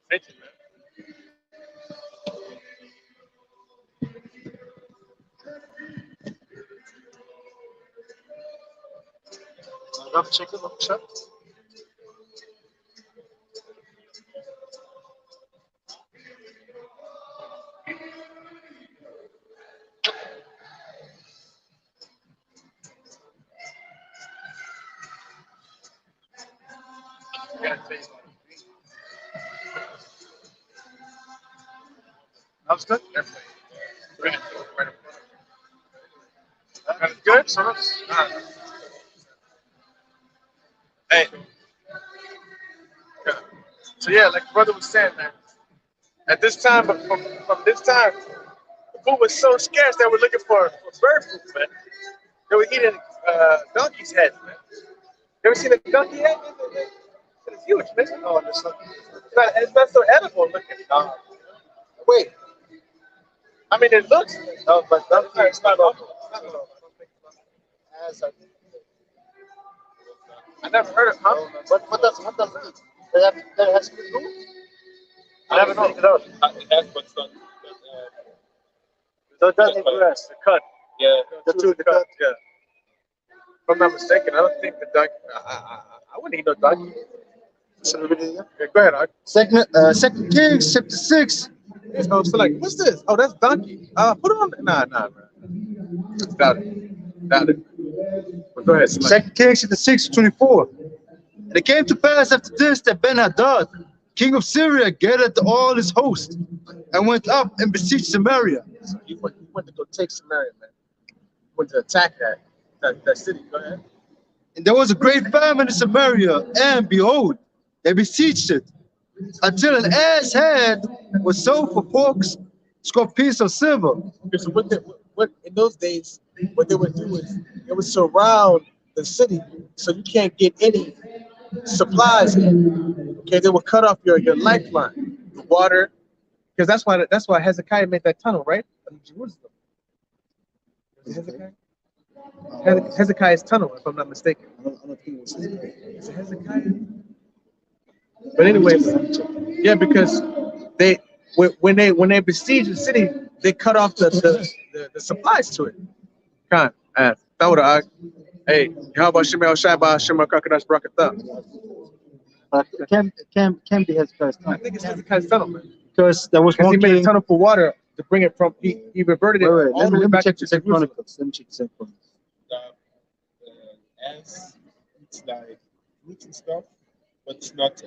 Thank you, man. Love chicken, love chip. That was good. Right. That's good. So hey, yeah. So yeah, like the brother was saying, man. At this time, from this time, the food was so scarce that we're looking for bird food, man. They were eating donkey's head, man. You ever seen a donkey head? It's huge, man. Oh, it's not so edible looking. Wait, I mean, it looks. No, but donkey, it's not edible. I never heard of, huh? What does it eat? That has good food? I never know. It has, but it's not. So it doesn't grass, the cut. Yeah, the cut. Yeah. If I'm not mistaken, I don't think the donkey. I wouldn't eat no donkey. Yeah, go ahead, Art. Second Kings chapter 6. Oh, so like, what's this? Oh, that's donkey. Put it on. Nah, bro. Doubt it. Doubt it. But go ahead. Second Kings chapter 6, 24. And it came to pass after this that Ben-Hadad, king of Syria, gathered all his host and went up and besieged Samaria. So he went to go take Samaria, man. He went to attack that city. Go ahead. And there was a great famine in Samaria, and behold, they besieged it, until an ass head was sold for score piece of silver. Okay, so what in those days, what they would do is they would surround the city so you can't get any supplies in. Okay, they would cut off your lifeline, the water, because that's why Hezekiah made that tunnel, right? In Jerusalem. Was it Hezekiah? Hezekiah's tunnel, if I'm not mistaken. I don't think it was Hezekiah. Is it Hezekiah? But anyway, yeah, because when they besieged the city, they cut off the supplies to it. Khan, Tawra, hey, how about Shemel Shaba, Shema Kakadash Brakata? It can't be Hezekiah's I tunnel. think it's Hezekiah's tunnel, man. Because there was Because one he made a king. tunnel for water to bring it from, he reverted it Wait, all the way let me back check to the Jerusalem. Chronicles. Let me check the Chronicles. As it's like roots and stuff, but it's not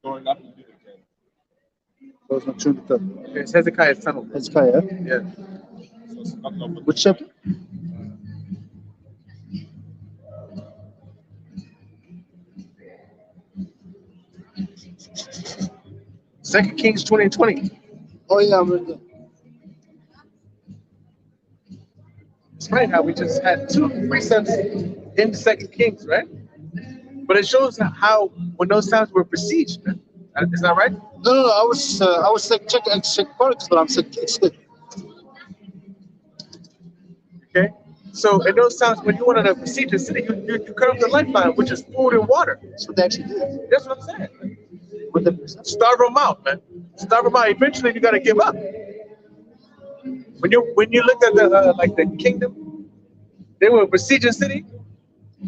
going up and do it again. So it's not true. Okay, it's Hezekiah's tunnel. Hezekiah. Yeah. So it's not up and Which chapter? Second Kings 20 and 20. Oh yeah, I'm ready. It's funny how we just had two precepts in Second Kings, right? But it shows how when those times were besieged, man. Is that right? No. I was like check Chronicles, but I'm saying it's good. Okay. So in those times when you wanted to besiege the city, you cut off the lifeline, which is food and water. That's what they actually did. That's what I'm saying. Man. With the Starve them out, man. Starve them out. Eventually, you got to give up. When you looked at the kingdom, they were besieging the city.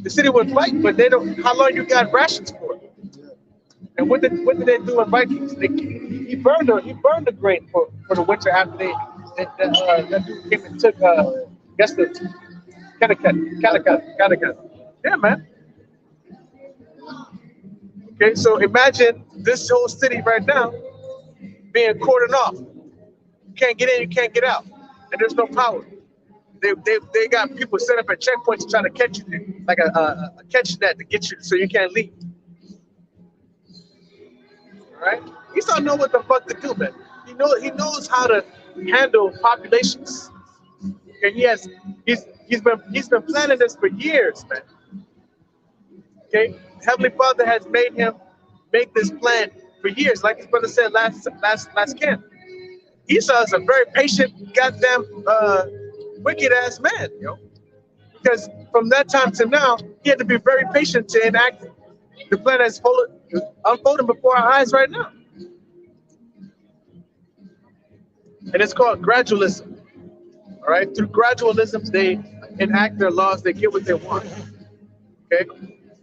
The city would fight, but they don't. How long you got rations for? And what did they do in Vikings? He burned the grain for the winter after that dude came and took guess the Calicut. Yeah, man. Okay, so imagine this whole city right now being cordoned off. You can't get in, you can't get out, and there's no power. They got people set up at checkpoints trying to catch you, like a catch net to get you so you can't leave. All right? Esau know what the fuck to do, man. He knows how to handle populations. Okay, he's been planning this for years, man. Okay, Heavenly Father has made him make this plan for years, like his brother said last camp. Esau is a very patient, goddamn wicked ass man, yo. Because from that time to now, he had to be very patient to enact The plan is unfolding before our eyes right now. And it's called gradualism. All right? Through gradualism, they enact their laws, they get what they want. Okay?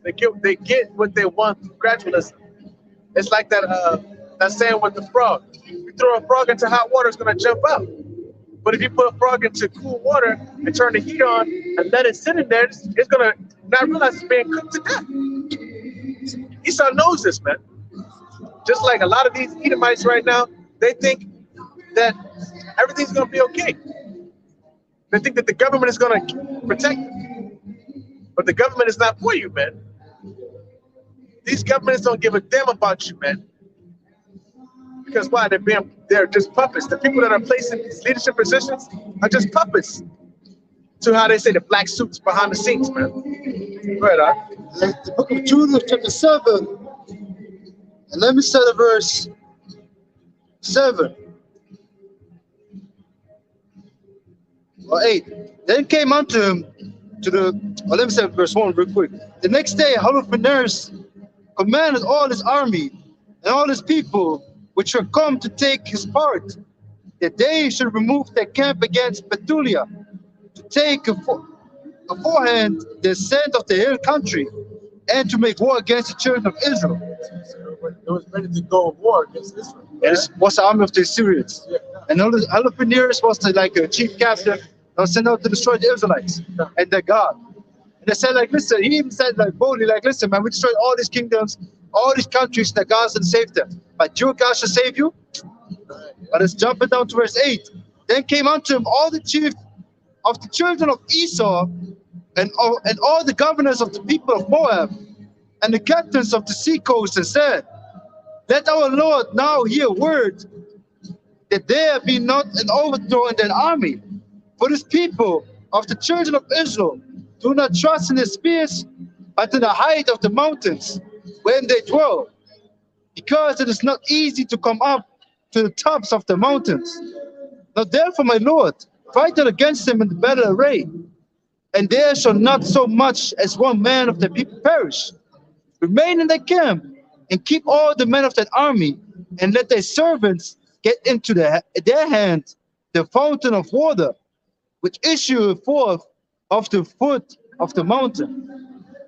They get what they want through gradualism. It's like that saying with the frog. You throw a frog into hot water, it's gonna jump out. But if you put a frog into cool water and turn the heat on and let it sit in there, it's gonna not realize it's being cooked to death. Esau knows this, man. Just like a lot of these Edomites right now, they think that everything's gonna be okay. They think that the government is gonna protect them. But the government is not for you, man. These governments don't give a damn about you, man. Because why? They're just puppets. The people that are placed in these leadership positions are just puppets to how they say the black suits behind the scenes, man. Go ahead, Like the book of Judah, chapter 7. And let me start at verse 7 or 8. Then came unto him let me say verse 1 real quick. The next day, Holofernes commanded all his army and all his people which were come to take his part, that they should remove their camp against Bethulia, to take beforehand the ascent of the hill country, and to make war against the children of Israel. It was ready to go to war against Israel. It was the army of the Assyrians. Yeah. And Holofernes was like a chief captain that was sent out to destroy the Israelites and their God. And they said, like, listen, he even said, like, boldly, like, listen, man, we destroyed all these kingdoms, all these countries, that God should save them. But your God shall save you. But it's jumping down to verse 8. Then came unto him all the chief of the children of Esau, and all the governors of the people of Moab, and the captains of the sea coast, and said, let our Lord now hear word, that there be not an overthrow in that army. For this people of the children of Israel do not trust in the spears, but in the height of the mountains wherein they dwell, because it is not easy to come up to the tops of the mountains. Now therefore, my Lord, fight not against them in the battle array, and there shall not so much as one man of the people perish. Remain in the camp, and keep all the men of that army, and let their servants get into their hand the fountain of water, which issueth forth of the foot of the mountain.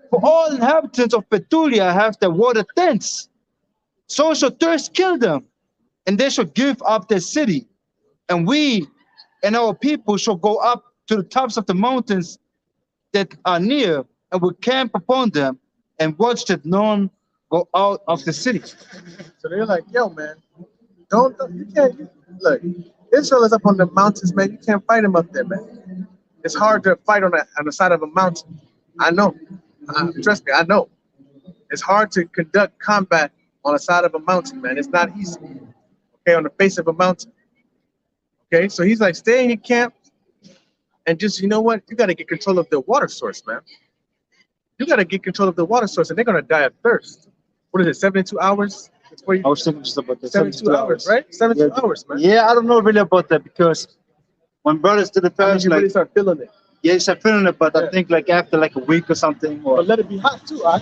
For all inhabitants of Bethulia have their water tents. So shall thirst kill them, and they shall give up their city. And we and our people shall go up to the tops of the mountains that are near, and will camp upon them, and watch that none go out of the city. So they're like, yo, man, you can't, look, Israel is up on the mountains, man. You can't fight them up there, man. It's hard to fight on the side of a mountain. I know. Trust me, I know. It's hard to conduct combat on the side of a mountain, man. It's not easy. Okay, on the face of a mountain. Okay, so he's like, stay in your camp, and just, you know what? You got to get control of the water source, man. You got to get control of the water source, and they're going to die of thirst. What is it, 72 hours? I was thinking just about that. 72 hours, right? 72 hours, man. Yeah, I don't know really about that, because when brothers did the fast, you really start feeling it. Yeah, you start feeling it, but I think like after like a week or something. Or but let it be hot too, right?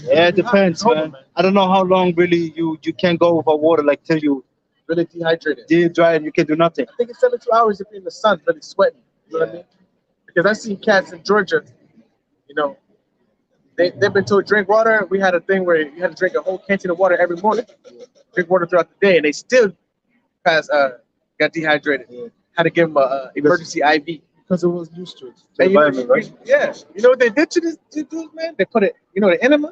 Yeah, it depends, man. I don't know how long really you can go without water, like till you really dehydrated. Dehydrated, and you can do nothing. I think it's 72 hours if you're in the sun, really sweating. You know what I mean? Because I've seen cats in Georgia, you know, they've been told drink water. We had a thing where you had to drink a whole canteen of water every morning, drink water throughout the day, and they still got dehydrated. Had to give them a emergency IV. Because it was used to it. Right? Yeah. You know what they did to this dude, man? They put it, you know, the enema?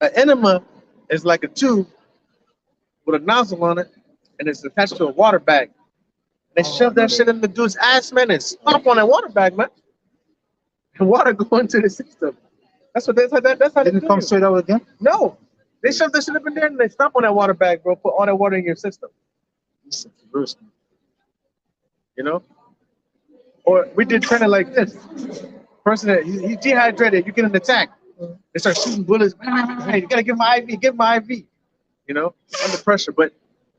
An enema is like a tube with a nozzle on it, and it's attached to a water bag. They shove that shit in the dude's ass, man, and stomp on that water bag, man. And water go into the system. That's how they didn't come straight out again? No. They shove that shit up in there and they stomp on that water bag, bro. Put all that water in your system. You know? Or we did kind of like this. Person that he's dehydrated, you get an attack. They start shooting bullets. Hey, you gotta give him an IV, give him an IV. You know, under pressure. But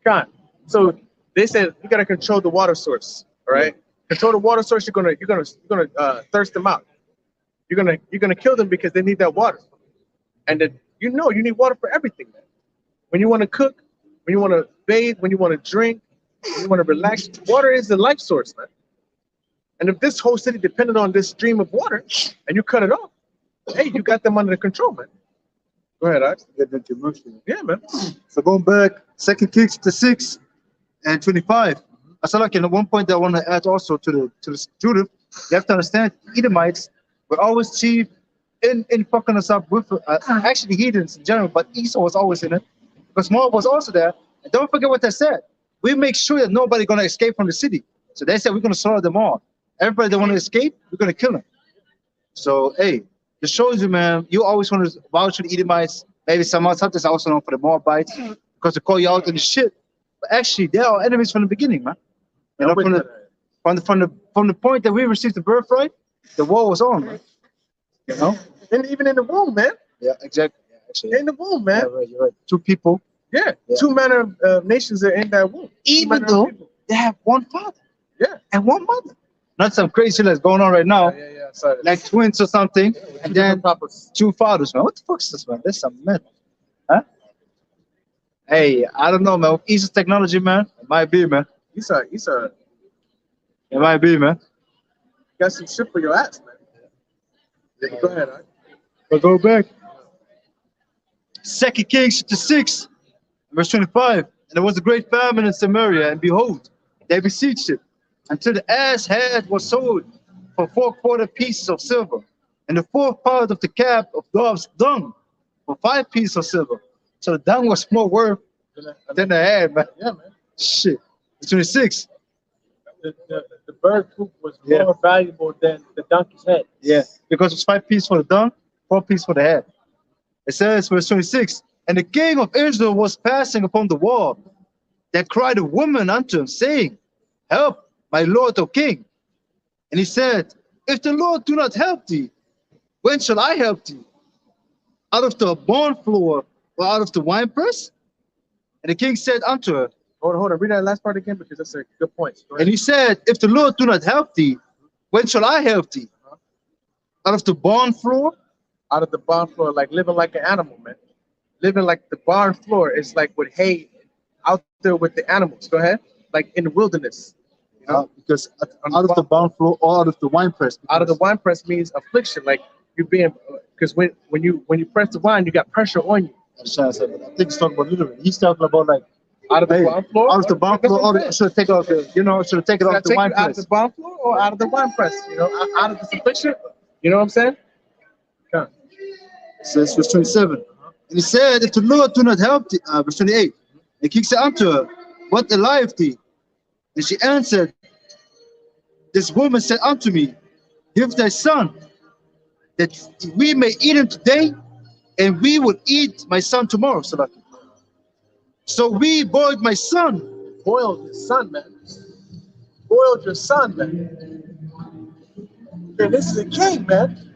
God, so they said you gotta control the water source. All right, control the water source. You're gonna thirst them out. You're gonna kill them because they need that water. And that you know you need water for everything, man. When you want to cook, when you want to bathe, when you want to drink, when you want to relax, water is the life source, man. And if this whole city depended on this stream of water and you cut it off, hey, you got them under control, man. Go ahead, Alex. Get into emotion. Yeah, man. So going back, Second Kings to 6 and 25. I said, like, at one point that I want to add also to the Judith, you have to understand, Edomites were always chief in fucking us up with actually heathens in general, but Esau was always in it because Moab was also there. And don't forget what they said. We make sure that nobody gonna escape from the city. So they said we're gonna slaughter them all. Everybody that want to escape, we're gonna kill them. So hey, this shows you, man. You always want to vouch for the Edomites. Maybe sometimes also known for the Moabites because they call you out in the shit. But actually, they are enemies from the beginning, man. You know, from the point that we received the birthright, the war was on, man. You know, And even in the womb, man. yeah, exactly. Yeah, actually, In the womb, man. yeah, right, you're right. Two people, Yeah. Yeah. Two manner of nations are in that womb. Two even manner of though people. they have one father Yeah. and one mother. Not some crazy shit that's going on right now, Yeah. Sorry. like twins or something, and then papas. two fathers, man. What the fuck is this, man? This is some myth, huh? Hey, I don't know, man. With Eastern technology, man, it might be, man. Esau It might be, man. got some shit for your ass, man. Yeah, go ahead, Alex. But go back. Second Kings chapter 6, verse 25. And there was a great famine in Samaria, and behold, they besieged it, until the ass head was sold for 4/4 pieces of silver, and the fourth part of the cap of dove's dung for 5 pieces of silver. So the dung was more worth than the head, man. Yeah, man. Shit. 26. The bird poop was Yeah. more valuable than the donkey's head. Yeah, because it's 5 pieces for the dung, 4 pieces for the head. It says, verse 26, and the king of Israel was passing upon the wall. There cried a woman unto him, saying, help, my lord, O king. And he said, if the Lord do not help thee, when shall I help thee? Out of the barn floor or out of the winepress? And the king said unto her, Hold on. Read that last part again because that's a good point. Go and ahead. he said, if the Lord do not help thee, when shall I help thee? Out of the barn floor? Out of the barn floor, like living like an animal, man. Living like the barn floor is like with hay out there with the animals. Go ahead. Like in the wilderness. You know? Because out of the barn floor or out of the winepress? Out of the wine press means affliction. Like you're being, because when you press the wine, you got pressure on you. I think he's talking about literally. He's talking about like Out of the barn floor. out of the barn floor, or should take off the, should take it Should I off the take wine you out of press. the barn floor or out of the wine press? You know, out of this affliction. You know what I'm saying? Come. It says verse 27. And he said, if the Lord do not help thee, verse 28. And he said unto her, what alive thee? And she answered, this woman said unto me, give thy son, that we may eat him today, and we will eat my son tomorrow. So we boiled my son. Boiled your son, man. Boiled your son, man. And this is a king, man.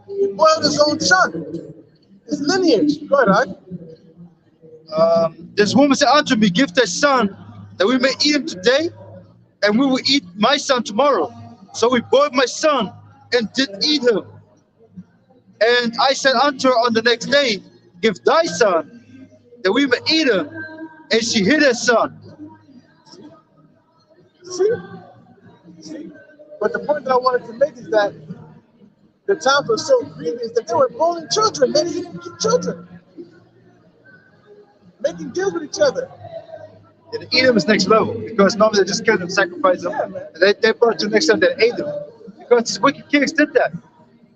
He boiled his own son. His lineage. Go ahead, This woman said unto me, give thy son, that we may eat him today, and we will eat my son tomorrow. So we boiled my son and did eat him. And I said unto her on the next day, give thy son, that we may eat him. And she hid her son. See? But the point that I wanted to make is that the times were so grievous that they were boiling children. Many eating children. Making deals with each other. And Edom is next level, because normally they just kill them, sacrifice them. And they brought it to the next level, they ate them. Because these wicked kings did that.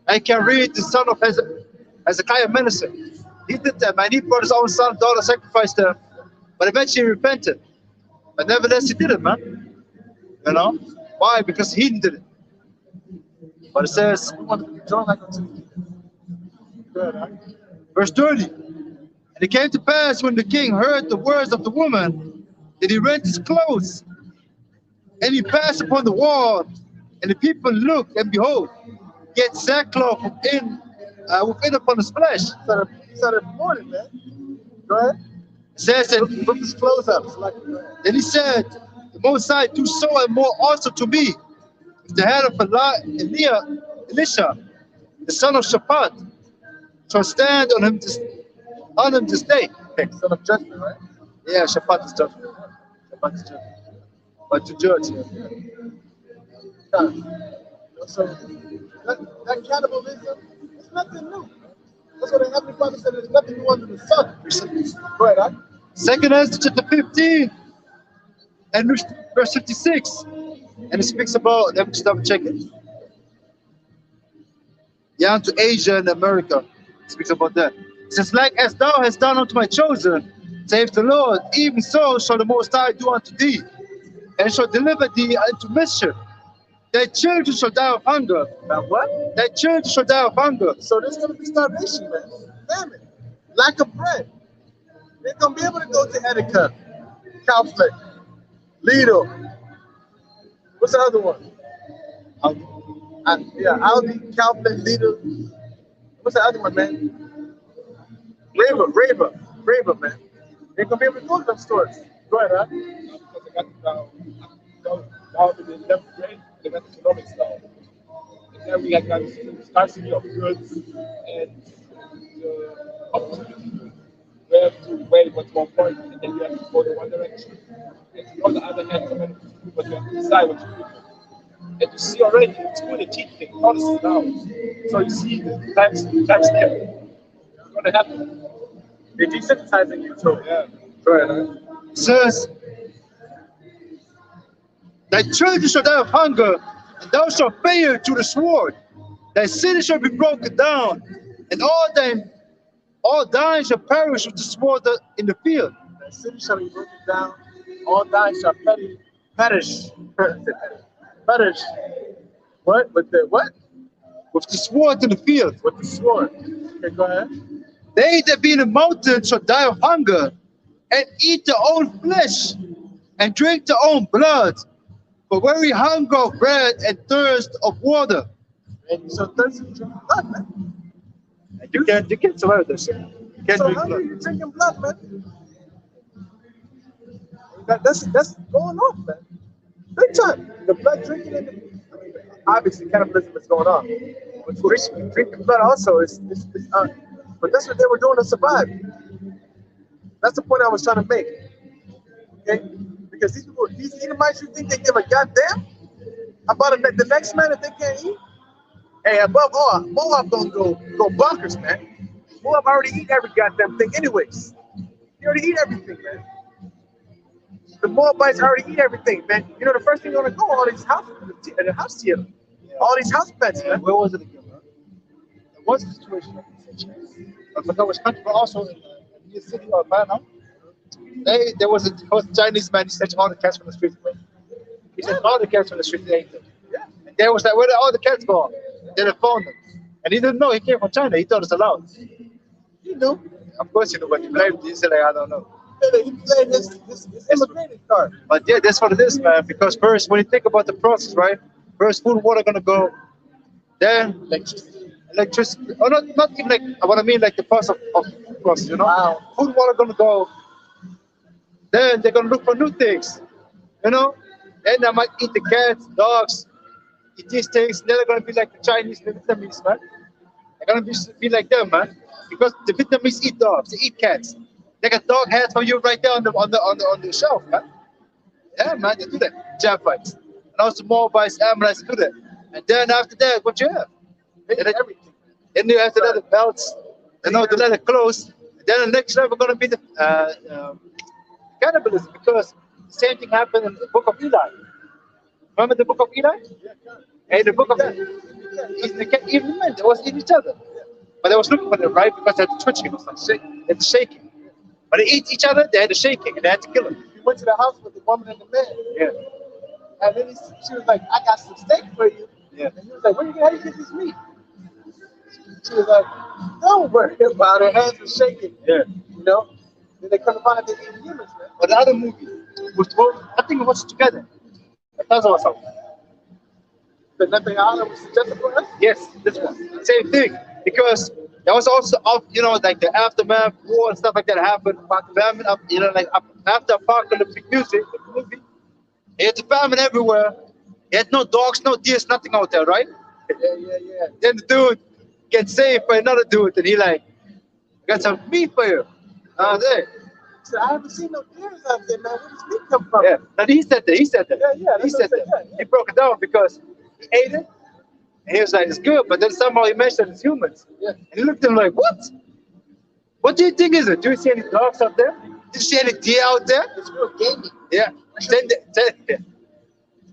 I can read the son of Hezekiah Menachem. He did that, man. He brought his own son, daughter, sacrificed them. But eventually he repented. But nevertheless, he did it, man. You know? Why? Because he did it. But it says, verse 30. And it came to pass when the king heard the words of the woman, that he rent his clothes. And he passed upon the wall, and the people looked, and behold, he had sackcloth within upon his flesh. Started morning, man. Go ahead. It says that, Put his clothes up. then he said, the Most High do so and more also to me, with the head of Elisha, the son of Shaphat. shall stand on him this day. Okay. Son of judgment, right? Yeah, Shabbat is judgment. Shabbat is judgment. But to judge, yeah. So that cannibalism is nothing new. That's what the Heavenly Father said. There's nothing new under the sun. Go ahead, huh? Second Ezra chapter 15 and verse 56. And it speaks about, let me just double check it. Yeah, to Asia and America. It speaks about that. It says, like as thou hast done unto my chosen, saith the Lord, even so shall the Most High do unto thee, and shall deliver thee into mischief. Thy children shall die of hunger. Now what? Thy children shall die of hunger. So there's going to be starvation, man. Famine. Lack of bread. They're going to be able to go to Etika, Kaufland, Lidl. What's the other one? Yeah, Aldi, Kaufland, Lidl. What's the other one, man? Raver, man. They're going to be able to go to them stores. Go ahead, huh? Because they got down in the 11th grade, they got economics down. And then we had got scarcity of goods and the opportunity where to weigh what's more important, and then you have to go in one direction. And on the other hand, you have to do what you have to decide what you do. And you see already in school they teach the policies now. So you see the time step. It's going to happen. They're desensitizing you to it. Yeah. Go ahead, huh? It says, thy children shall die of hunger, and thou shalt fare to the sword. Thy city shall be broken down, and all thine shall perish with the sword in the field. The city shall be broken down, all thine shall perish. Perish. What? With the what? With the sword in the field. With the sword. Okay, go ahead. They that be in the mountain shall die of hunger, and eat their own flesh, and drink their own blood, for very hunger of bread and thirst of water. And you're so thirsty, you drink blood, man. And you can't survive this. You can't So drink hungry, blood. you're drinking blood, man. That's going on, man. Big time. The blood drinking and obviously cannibalism is going on. But drinking blood also is but that's what they were doing to survive. That's the point I was trying to make. Okay? Because these Edomites, you think they give a goddamn about the next man that they can't eat? Hey, above all, Moab gonna go bonkers, man. Moab already eat every goddamn thing anyways. They already eat everything, man. The Moabites already eat everything, man. You know, the first thing they're gonna go all these the house here. All these house pets, man. Where was it again, man? There was a situation like this. I forgot which country, but also in the city of Havana. There was a Chinese man, he snatched all the cats from the street, bro. He said all the cats from the street, they ate them. And there was like, where did all the cats go? They didn't found them. And he didn't know he came from China. He thought it's allowed. He knew. Of course he knew, but he blamed. He said, like, I don't know. He played his immigrating card. But yeah, that's what it is, man. Because first, when you think about the process, right? First, food and water gonna go. Then electricity. Or not even like, what I mean, like the process of process, you know? Wow. Food and water gonna go. Then they're gonna look for new things, you know? Then they might eat the cats, dogs, eat these things. Then they're gonna be like the Chinese, the Vietnamese, man. They're gonna be like them, man. Because the Vietnamese eat dogs, they eat cats. They got dog heads for you right there on the shelf, man. Yeah, man, they do that. Japanese. And also Moabites, Ammonites do that. And then after that, what you have? Everything. Then you have the leather belts, you know, the leather clothes. And then the next level gonna be the cannibalism, because the same thing happened in the book of Eli. Remember the book of Eli? And the book of even men, they was eating each other. But they was looking for them, right? Because they had the twitching or something. They had the shaking. But they ate each other, they had the shaking, and they had to kill them. He went to the house with the woman and the man. Yeah. And then she was like, I got some steak for you. Yeah. And he was like, how do you get this meat? She was like, don't worry about it. Her hands were shaking. Yeah. You know? Then they come to find out they're eating humans, man. But the other movie was, I think it was Together. That's awesome. But nothing Allah was suggested for us? Yes, this one. Same thing. Because there was also, you know, like the aftermath, war and stuff like that happened. Famine, you know, like after apocalyptic music, the movie. He had the famine everywhere. He had no dogs, no deers, nothing out there, right? Yeah. Then the dude gets saved by another dude, and he like, got some meat for you. There. So I haven't seen no deers out there, man. Where does meat come from? Yeah. And he said that. He said that. Yeah, He that's said what I that. said, He broke it down because he ate it. And he was like, it's good. But then somehow he mentioned it's humans. Yeah. And he looked at him like, what? What do you think is it? Do you see any dogs out there? Do you see any deer out there? It's real gamey. Yeah. Tender.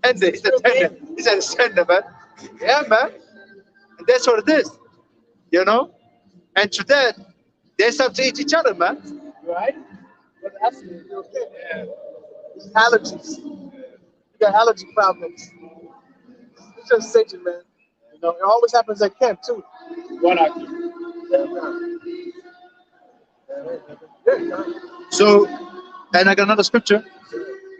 He said tender. He said it's tender, man. Yeah, man. And that's what it is. You know? And to that, they start to eat each other, man. Right? But absolutely okay. Yeah. Allergies. You got allergy problems. It's just Satan, man. You know, it always happens at camp too. What are you? So, and I got another scripture.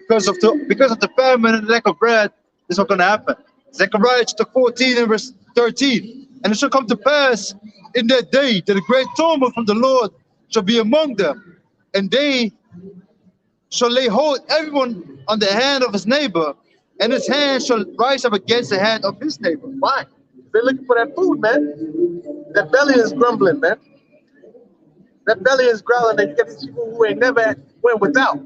Because of the famine and the lack of bread, this is not going to happen. Zechariah chapter 14 and verse 13. And it shall come to pass in that day that a great tumult from the Lord shall be among them, and they shall lay hold everyone on the hand of his neighbor, and his hand shall rise up against the hand of his neighbor. Why? They're looking for that food, man. That belly is grumbling, man. That belly is growling, and you get these people who ain't never went without.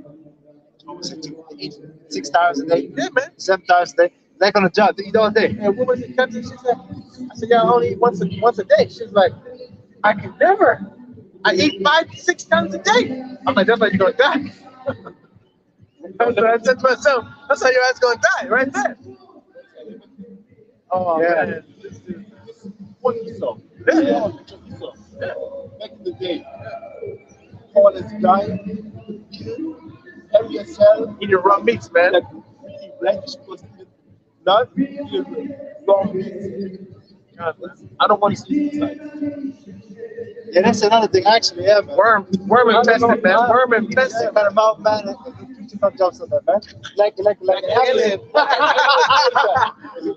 6 times a day, Yeah, man. 7 times a day. Like on a job, they eat all day. And what was it, Captain? She said, I said, yeah, I only eat once a day. She's like, I can never. I eat 5 to 6 times a day. I'm like, that's how you're gonna die. I said to myself, that's how your ass gonna die, right there. Oh Yeah. man. What Esau? Yeah. Yeah. Esau. Yeah. Back in the day, Paul is dying, every cell Eat your raw meats, man. that really reddish was not really raw meat. I don't want to see inside. Yeah, that's another thing, actually. Yeah, man. Worm infested, man. Worm infested. Yeah, man, mouth, man. Jobs on that, man. Like alien.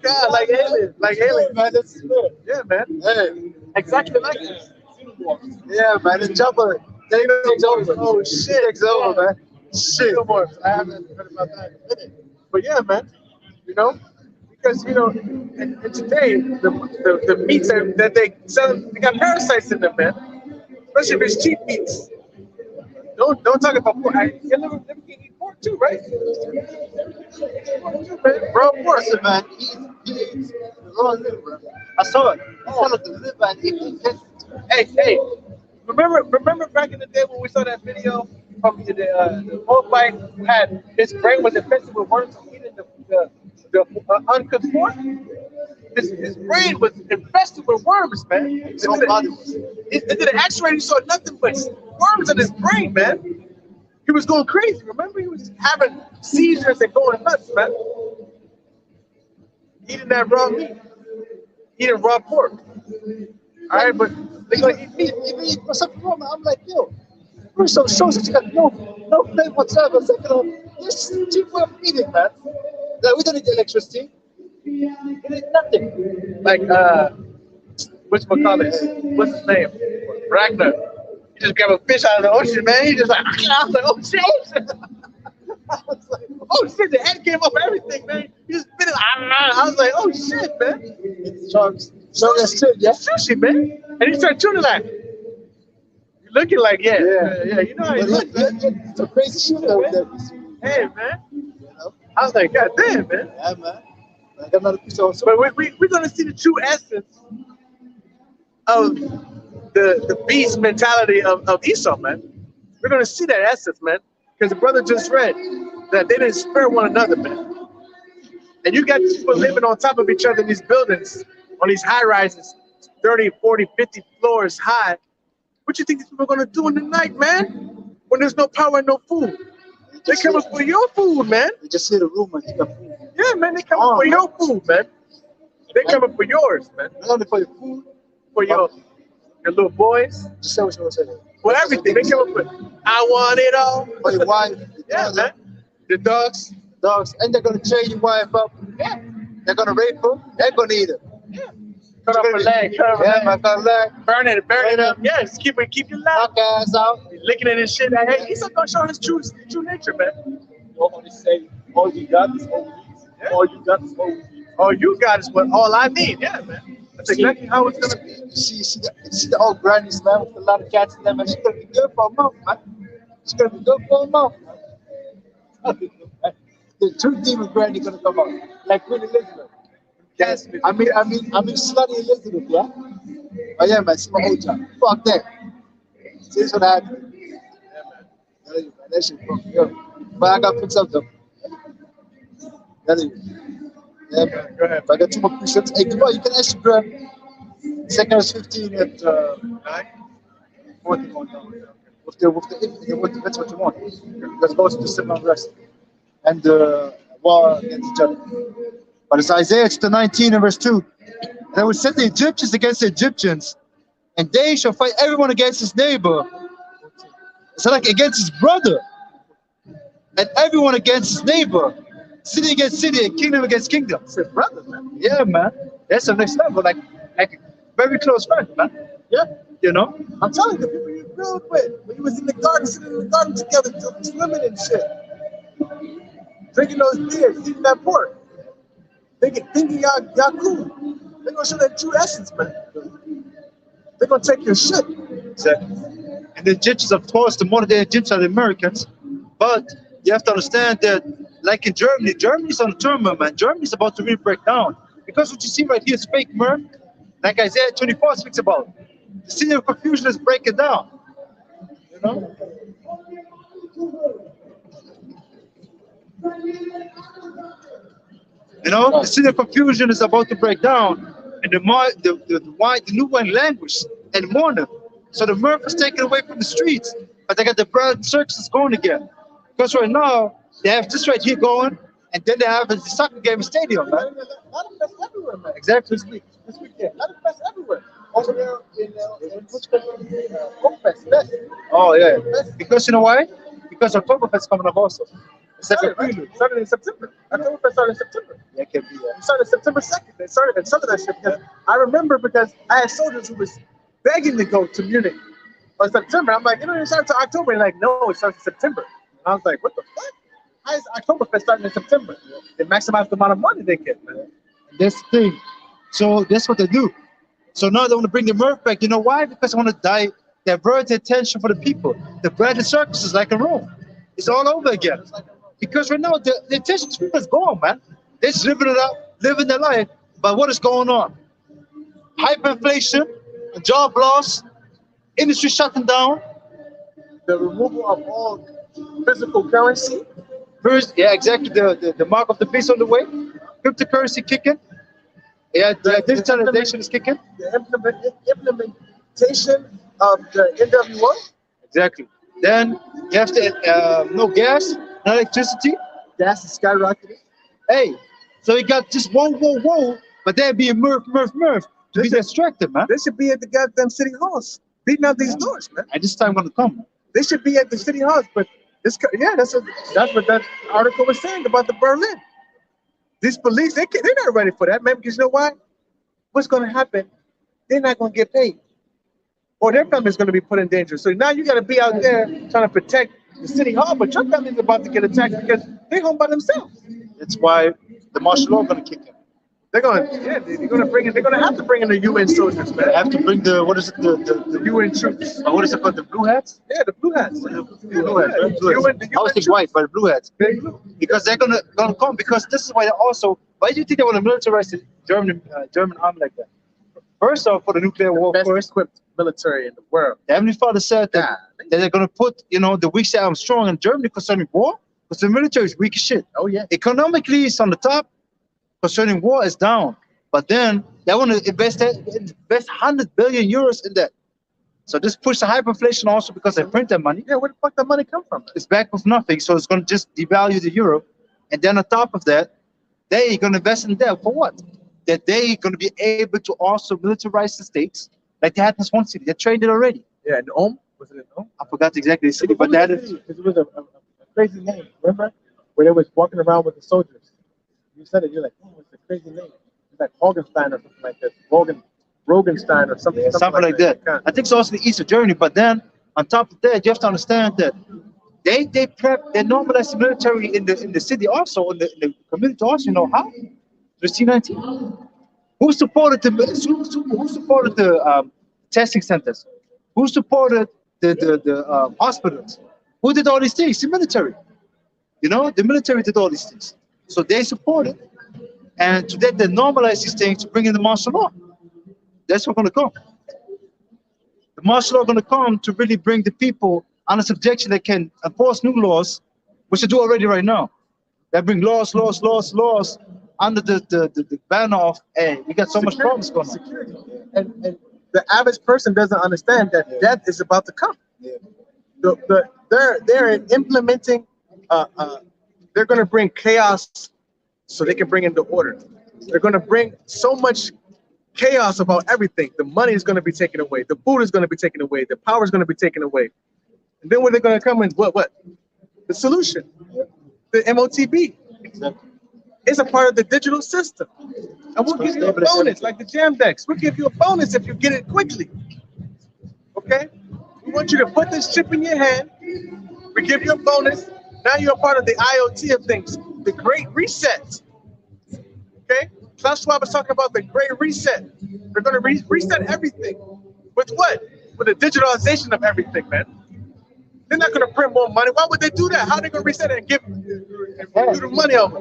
God, like alien. Like alien. man. That's good. Yeah, man. Hey. Exactly like it. Yeah, man. The jumper. Takes over. Oh, shit. Takes over, man. Shit. I haven't heard about that in a minute. But yeah, man. You know? Because, you know, and today, the meats that they sell, they got parasites in them, man. Especially if it's cheap meats. Don't talk about pork. You never can eat pork too, right? Raw pork. Listen, man. He eats raw liver. I saw it. He saw the liver and he Hey, remember back in the day when we saw that video from the old bike who had his brain was infested with worms from eating the uncooked pork? His brain was infested with worms, man. Into the X-ray, he saw nothing but worms in his brain, man. He was going crazy. Remember, he was having seizures and going nuts, man. Eating that raw meat, eating raw pork. All right, but they're gonna eat meat. Even eat something wrong. I'm like, yo, first of all, shows that you got no flavor whatsoever. Second of all, this is cheap way of eating, man. Like, we don't need electricity. We need nothing. Like whatchamacallit? What's his name? Ragnar. He just grabbed a fish out of the ocean, man. He just like, I was like, oh shit. I was like, oh shit, the head came off everything, man. He just spit it. I was like, oh shit, man. It's sharks. So that's shit, yeah. Sushi, man. And he started tuning like, you looking like, yeah. You know how you look, man. It's a crazy shit out there. Hey, man. I was like, God damn, man. Yeah, man. I got another piece also. But we're going to see the true essence of the beast mentality of Esau, man. We're going to see that essence, man. Because the brother just read that they didn't spare one another, man. And you got people living on top of each other in these buildings, on these high rises, 30, 40, 50 floors high. What you think these people are going to do in the night, man? When there's no power and no food. They coming for your food, man. You just see the room and you got food. Yeah, man, they coming for your food, man. They coming for yours, man. Not only for your food, for your little boys. Just say what you want to say. For everything. They come up with, I want it all. For your wife. Yeah, man. The dogs. And they're going to chain your wife up. Yeah. They're going to rape her. They're going to eat her. Yeah. Cut off her leg. Cut her leg. Burn it up. Yeah, just keep your life. Knock ass out. Licking it and shit. Hey, he's not going to show his true nature, man. Nobody say, all you got is all we need. Yeah. All you got is all we need. All you got is all I need. Yeah, man. That's exactly how it's gonna be. See the old grannies, man, with a lot of cats in them, and she's gonna be good for a month, man. She's gonna be good for a month. The true demon granny gonna come out, like Queen Elizabeth. Yes, I mean, slutty Elizabeth, yeah. Oh yeah, man, see my old job. Fuck that. See what happened. Man, that shit fucked me up. But I got picks up though. Yeah, man. go ahead. I got 2 more push-ups. Hey, come on, you can Instagram. Second is 15 at 41 down. That's what you want. Let's go to 7 rest. And war against each other. But it's Isaiah chapter 19 and verse 2. And I will set the Egyptians against the Egyptians, and they shall fight everyone against his neighbor. So like against his brother, and everyone against his neighbor, city against city, and kingdom against kingdom. It's his brother, man. Yeah, man. That's the next level. Like very close friend, man. Yeah. You know? I'm telling you, the people you grew up with, when you was in the garden, sitting in the garden together, swimming and shit, drinking those beers, eating that pork, thinking y'all cool. They're gonna show that true essence, man. They're gonna take your shit. Exactly. And the Egyptians, of course, the modern day Egyptians are the Americans. But you have to understand that, like in Germany, Germany's on the turmoil, man. Germany's about to really break down. Because what you see right here is fake mirth, like Isaiah 24 speaks about. The city of confusion is breaking down. You know? You know, the city of confusion is about to break down, and the new wine language and mourning. So the mirth is taken away from the streets, but they got the broad circuses going again. Because right now they have this right here going, and then they have the soccer game stadium, man. A lot of fest everywhere, man. Exactly. This weekend. A lot of fest everywhere. Over there in which country? Fest. Oh yeah. Because you know why? Because Oktoberfest is coming up also. It's like a Right? prelude. Started in September. Oktoberfest started in September. Yeah, it can be. It started September 2nd. They started at some of that shit because I remember because I had soldiers who was begging to go to Munich on September. I'm like, you know, it starts until October. And like, no, it starts in September. And I was like, what the fuck? How is Oktoberfest starting in September? They maximize the amount of money they get, man. That's the thing. So that's what they do. So now they want to bring the mirth back. You know why? Because they want to divert the attention for the people. The bread and circus is like a Rome. It's all over again. Because right now the attention to people is gone, man. They're just living it up, living their life. But what is going on? Hyperinflation, job loss, industry shutting down. The removal of all physical currency. First, yeah, exactly. The mark of the beast on the way. Cryptocurrency kicking. Yeah, the digitalization is kicking. The implementation of the NWO. Exactly. Then you have to no gas, no electricity. Gas is skyrocketing. Hey, so you got just whoa, but then be a mirth to be distracted, man. They should be at the goddamn city halls, beating out these doors, man. And this time gonna come. They should be at the city halls, but that's what that article was saying about the Berlin. These police, they're not ready for that, man. Because you know why? What's going to happen? They're not going to get paid, or their family's going to be put in danger. So now you got to be out there trying to protect the city hall, but your family's about to get attacked because they're home by themselves. That's why the martial law gonna kick in. They're going to bring in. They're going to have to bring in the UN soldiers, man. They have to bring the The UN troops. what is it called? The blue hats? Yeah, the blue hats. Blue hats. Right? Blue hats. UN I was thinking white, but the blue hats. Because they're gonna come. Because this is why they also. Why do you think they want to militarize the German army like that? First off, for the nuclear war, Best first, equipped military in the world. the Heavenly Father said that, that they're gonna put, the weak side strong in Germany concerning war, because the military is weak as shit. Oh yeah. Economically, it's on the top. Concerning war, is down. But then they want to invest 100 billion euros in that. So this pushes the hyperinflation also because they print that money. Yeah, where the fuck that money come from? It's back with nothing, so it's going to just devalue the euro. And then on top of that, they're going to invest in that for what? That they're going to be able to also militarize the states, like they had in this one city. They trained it already. Yeah, in Ulm. Was it in Ulm? I forgot exactly the city, but they had it. Because it was a crazy name. Remember where they was walking around with the soldiers? You said it. You're like, oh, it's a crazy name. It's like Hogenstein or something like this. Rogenstein or something. Yeah, something like that. I think it's also the Easter Journey. But then on top of that, you have to understand that they normalize the military in the city also, in the community also. You know how? Through C-19. Who supported who supported the testing centers? Who supported the hospitals? Who did all these things? The military. You know, the military did all these things. So they supported, and today they normalize these things to bring in the martial law. That's what's going to come. The martial law going to come to really bring the people under subjection that can enforce new laws, which they do already right now. They bring laws under the banner of, hey, we got so much problems going on. Security. And the average person doesn't understand that death is about to come. Yeah. They're implementing. They're going to bring chaos so they can bring in the order. They're going to bring so much chaos about everything. The money is going to be taken away. The food is going to be taken away. The power is going to be taken away. And then when they're going to come in, what? The solution, the MOTB. Exactly. It's a part of the digital system. And we'll give you a bonus, like the Jam Decks. We'll give you a bonus if you get it quickly. Okay? We want you to put this chip in your hand. We give you a bonus. Now you're a part of the IoT of things, the Great Reset. Okay? Klaus Schwab is talking about the Great Reset. We're going to reset everything. With what? With the digitalization of everything, man. They're not going to print more money. Why would they do that? How are they going to reset it and give you the money over?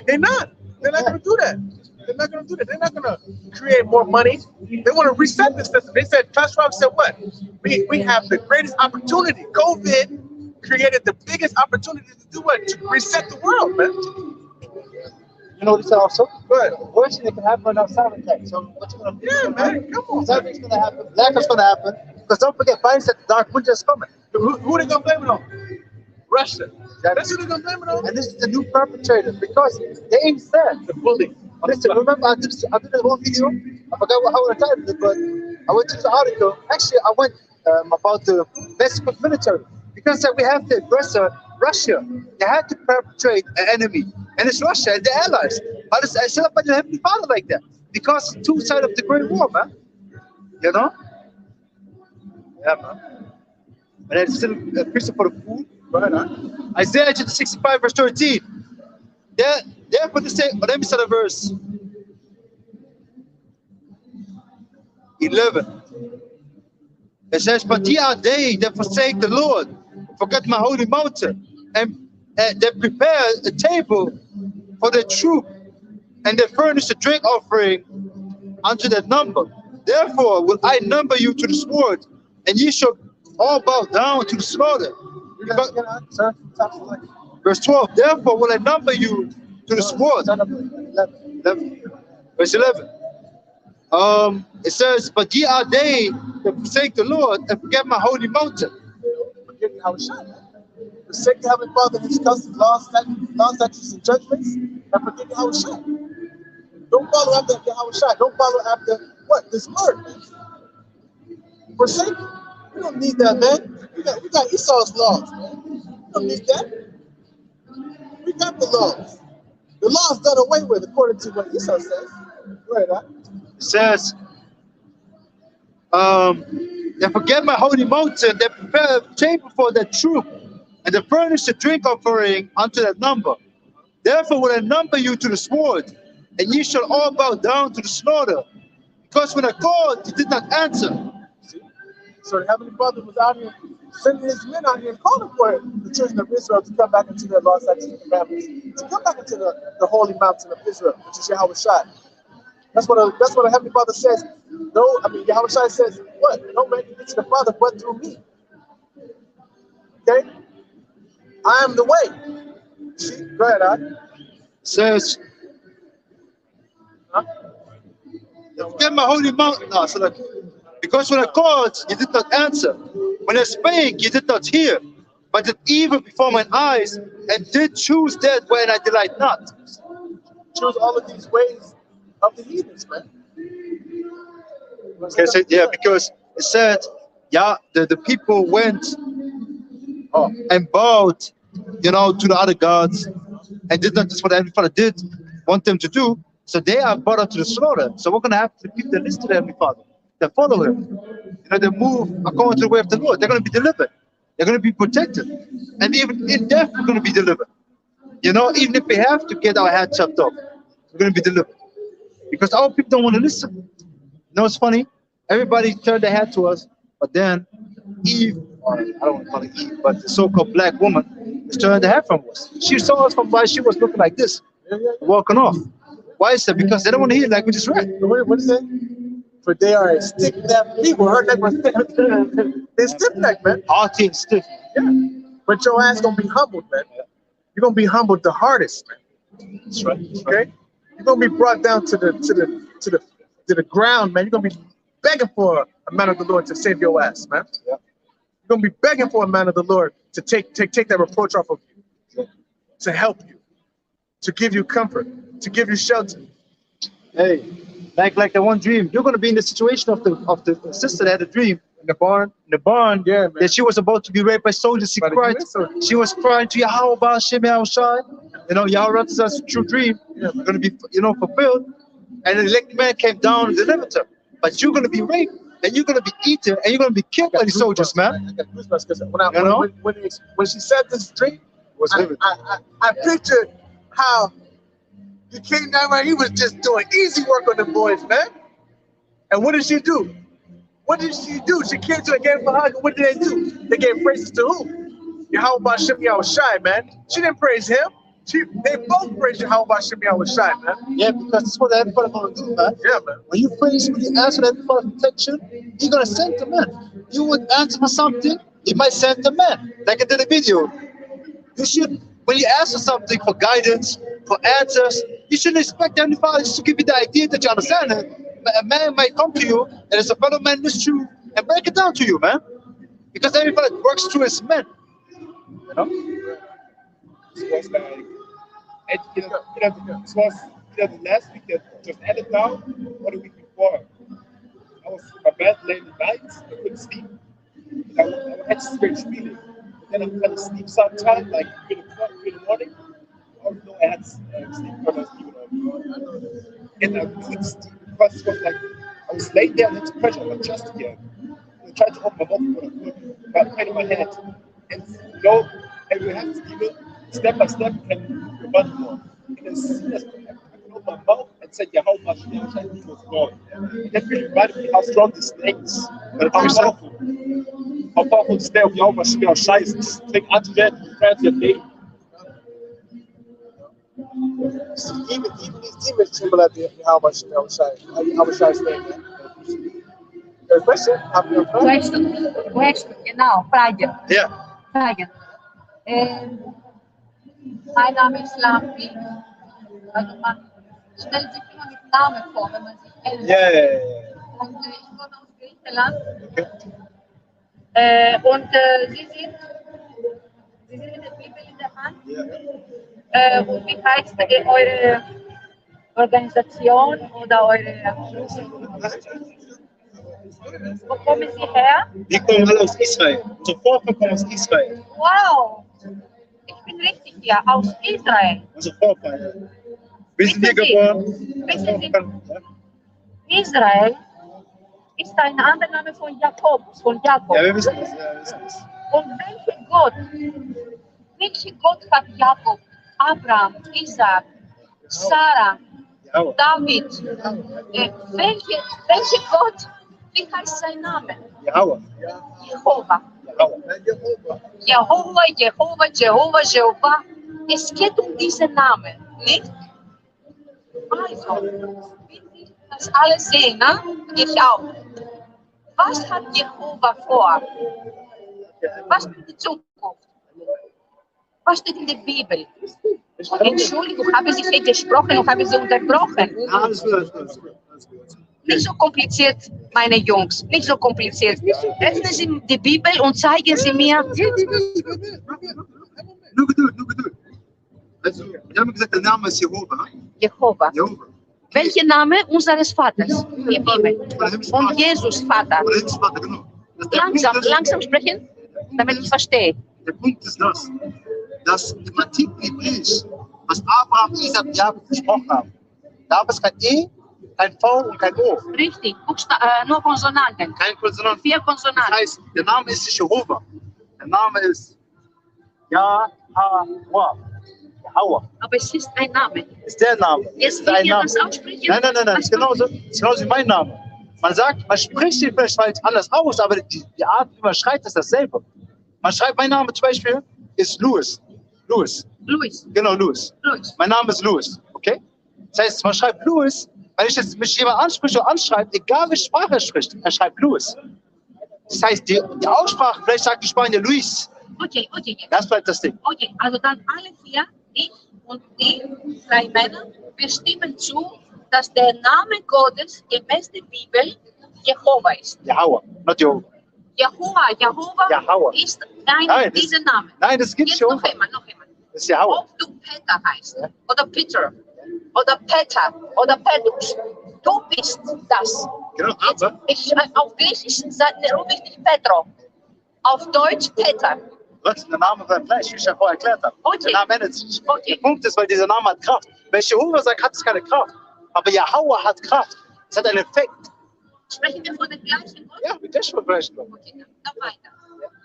They're not. They're not going to do that. They're not going to do that. They're not going to create more money. They want to reset the system. They said, Klaus Schwab said what? We have the greatest opportunity. COVID created the biggest opportunity to do what? To reset the world, man. You know this also? Good. Worst thing that can happen on cyber attack. So what's going to Yeah, man. Come on. Something's going to happen. Blackout's going to happen. Because don't forget, Biden said the dark winter is coming. Who are they going to blame it on? Russia. That's who they're going to blame it on. And this is the new perpetrator because they ain't said. The bully. Listen, remember I did this whole video. I forgot how I titled it, but I went to the article. Actually, I went about the Mexican military because we have the aggressor, Russia. They had to perpetrate an enemy, and it's Russia and the allies. But I set up by the Heavenly Father like that because it's two sides of the Great War, man. You know? Yeah, man. But it's still a Christian for the food. Isaiah chapter 65, verse 13. Therefore, they say, let me start a verse 11. It says, but ye are they that forsake the Lord, forget my holy mountain, and that prepare a table for the troop, and they furnish a drink offering unto that number. Therefore will I number you to the sword, and ye shall all bow down to the slaughter. Verse 12, therefore will I number you to the sword. 11. Verse 11. It says, but ye are they that forsake the Lord and forget my holy mountain. Forget how it shot. Forsake the Heavenly Father and His customs, laws, statutes, and judgments, and forget how it shot. Don't follow after how it shot. Don't follow after what? This word, man. Forsake. We don't need that, man. We got Esau's laws, man. We don't need that. We got the laws. The law's done away with, according to what Esau says. Right, huh? It says, they forget my holy mountain, they prepare a table for their troop, and they furnish the drink offering unto that number. Therefore will I number you to the sword, and ye shall all bow down to the slaughter. Because when I called, you did not answer. See? So the Heavenly Father was out here sending his men out here and calling for the children of Israel to come back into their law, statutes, and commandments, to come back into the holy mountain of Israel, which is Yahweh Shai. That's what the Heavenly Father says. No, I mean Yahweh Shai says, what? No man can get to the Father but through me. Okay? I am the way. See? Go ahead, Ad. Says, forget my holy mountain. No, so like, because when I called, you did not answer. When I spake, you did not hear. But did evil before mine eyes, and did choose that wherein I delight not. Choose all of these ways of the heathens, man. Okay, so, yeah, because it said, yeah, the people went and bowed, to the other gods, and did not just what Heavenly Father did want them to do. So they are brought up to the slaughter. So we're going to have to keep the list to the Heavenly Father. They follow Him. They move according to the way of the Lord. They're going to be delivered. They're going to be protected. And even in death, we're going to be delivered. Even if we have to get our head chopped off, we're going to be delivered. Because our people don't want to listen. You know what's funny? Everybody turned their head to us, but then Eve, or I don't want to call it Eve, but the so-called black woman, is turning her head from us. She saw us from why she was looking like this, walking off. Why is that? Because they don't want to hear like we just read. What is it? For they are a stiff-necked people. Her neck was stiff. They're stiff-necked, man. Haughty and stiff. Yeah. But your ass gonna be humbled, man. You're gonna be humbled the hardest, man. That's right. Okay? You're gonna be brought down to the ground, man. You're gonna be begging for a man of the Lord to save your ass, man. Yeah. You're gonna be begging for a man of the Lord to take that reproach off of you, to help you, to give you comfort, to give you shelter. Hey, like the one dream. You're gonna be in the situation of the sister that had a dream In the barn. yeah, man. that she was about to be raped by soldiers. She By the cried. US soldiers. She was crying to Yahweh Shem Shai. You know, Yahweh represents a true dream. Gonna be, fulfilled. And the elect man came down and delivered her. But you're gonna be raped, and you're gonna be eaten, and you're gonna be killed by the soldiers, man. I got goosebumps because when she said this dream, I pictured how he came down right. He was just doing easy work on the boys, man. And what did she do? What did she do? She came to a game for hug. What did they do? They gave praises to who? Yahweh Shem Shai, man. She didn't praise him. They both praised Yahweh Shem Shai, man. Yeah, because that's what everybody gonna do, man. Yeah, man. When you praise, when you ask for everybody's protection, you're gonna send the man. You would answer for something, you might send the man. Like I did a video. You should, when you ask for something, for guidance, for answers, you shouldn't expect everybody just to give you the idea that you understand it. A man might come to you, and it's a fellow man in this truth, and break it down to you, man. Because everybody works through his men. You know? It was like, and this was the last week that just ended now, or the week before. My bed late at night, I couldn't sleep. I had strange feeling. But then I fell asleep sometime, like in the morning. I don't know, I had sleep problems even on. And I couldn't sleep because it was like, I was laying there and had pressure on my chest again. I tried to open my mouth, but I couldn't. But pain in my head. And and we have to give it step by step and move your body more. And as soon as I could open my mouth and said, yeah, how much damage I think was gone. And that really reminded me how strong this snake is. And how powerful the snake of Yahweh Shemir Shai is. Take unto that, prepare your day. Even these demons tremble at the Yahweh Shem Shai's name, man. Question? Question, genau, Frage. Yeah. Frage. Mein Name ist Lampi. Also man stellt sich immer mit Namen vor, wenn man sich kennt. Yeah. Und ich komme aus Griechenland. Und Sie sind mit der Bibel in der Hand. Und wie heißt eure Organisation oder eure... Wo kommen Sie her? Wir kommen alle aus Israel. Unsere Vorfahren kommen aus Israel. Wow! Ich bin richtig hier, aus Israel. Unsere Vorfahren. Wir sind hier geboren. Wissen Sie, Israel ist ein anderer Name von Jakob. Ja, wir wissen das. Ja, wir wissen das. Und welcher Gott hat Jakob, Abraham, Isaac, Sarah, Ja. David? Welcher Gott? Wie heißt sein Name? Yahweh. Jehova. Jehova. Es geht diesen Namen, nicht? Also, wenn wir das alles sehen, ne? Ich auch. Was hat Jehova vor? Was für die Zukunft? Was steht in der Bibel? Entschuldigung, haben Sie viel gesprochen und haben Sie unterbrochen? Ja, alles gut. Nicht so kompliziert, meine Jungs, nicht so kompliziert. Öffnen Sie die Bibel und zeigen Sie mir. Nur Geduld. Also, wir haben gesagt, der Name ist Jehova. Jehova. Welcher Name unseres Vaters? Die Bibel. Und Jesus Vater. Oder Himmelsvater, genau. Langsam sprechen, damit ich verstehe. Der Punkt ist dass im antiken Hebräisch, was Abraham, Isaac und Jakob gesprochen haben, da gab es kein E, kein V und kein O. Richtig, nur Konsonanten. Kein Konsonant. 4 Konsonanten. Das heißt, der Name ist nicht Jehova. Der Name ist Yahweh. Yahweh. Aber es ist ein Name. Ist der Name. Jetzt, Ist wie ein wir Name. das aussprechen. Nein. Ist genauso wie mein Name. Man sagt, man spricht ihn vielleicht anders aus, aber die Art, wie man schreibt, ist dasselbe. Man schreibt, mein Name zum Beispiel ist Louis. Louis. Genau, Louis. Mein Name ist Louis, okay? Das heißt, man schreibt Louis, wenn ich jetzt mich jemand anspricht oder anschreibt, egal welche Sprache er spricht, er schreibt Louis. Das heißt, die Aussprache, vielleicht sagt die Spanier Luis. Okay. Das bleibt das Ding. Okay, also dann alle vier, ich und die 3 Männer, wir stimmen zu, dass der Name Gottes gemäß der Bibel Jehova ist. Yahweh, not Jehovah. Jehova ist dieser Name. Nein, das gibt Jetzt Jehovah. noch einmal. Das ist Yahweh. Ob du Peter heißt, oder Peter, oder Peter, oder Petrus, du bist das. Genau, Jetzt, aber auf Griechisch rufe ich dich Petro, auf Deutsch Peter. was der Name bleibt gleich, wie ich ja vorher erklärt habe. Okay. Der Name ändert sich. Okay. Der Punkt ist, weil dieser Name hat Kraft. Wenn Jehovah sagt, hat es keine Kraft. Aber Yahweh hat Kraft. Es hat einen Effekt. Sprechen wir von dem gleichen Gott? Ja, mit der sprechen wir. Okay, dann weiter.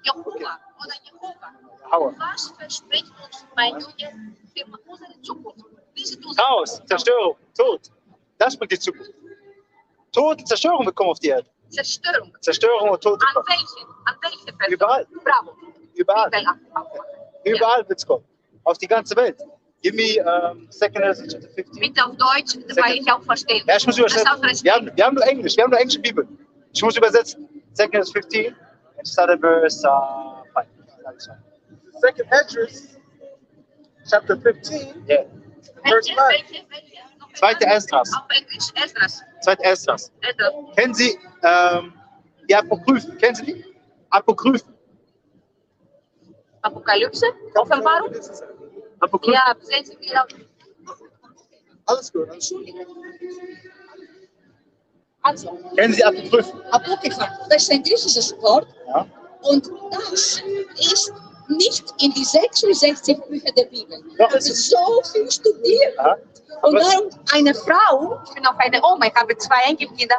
Jehova oder Jehova. Yahweh. Was verspricht uns mein Junge für unsere Zukunft? Diese Chaos, Zerstörung, Tod. Das bringt die Zukunft. Tod und Zerstörung bekommen auf die Erde. Zerstörung. Zerstörung und Tod. An welche Person? Überall. Bravo. Überall. Überall Ja. wird es kommen. Auf die ganze Welt. Give me 2 Ezra chapter 15. Bitte auf Deutsch, weil ich auch verstehe. Ja, ich muss übersetzen. Wir haben nur Englisch. Wir haben nur englische Bibel. Ich muss übersetzen. 2 Ezra 15. And start at verse 5. 2 Ezra chapter 15, Yeah. verse 5. Welche? Zweite Esdras. Auf Englisch, Esdras. 2 Esdras. Esdras. Kennen Sie die Apokryphen? Kennen Sie die? Apokryphen. Apokalypse? Offenbarung? Apokryphen. Ja, sehen Sie mir auf. Alles gut, alles gut. Also, Kennen Sie Apokryphen? Apokrypha, das ist ein griechisches Wort Ja. und das ist nicht in die 66 Bücher der Bibel. Doch, Das ist so viel studiert. Ja. Und Aber- darum eine Frau, Ich bin auch eine Oma, ich habe 2 Enkelkinder.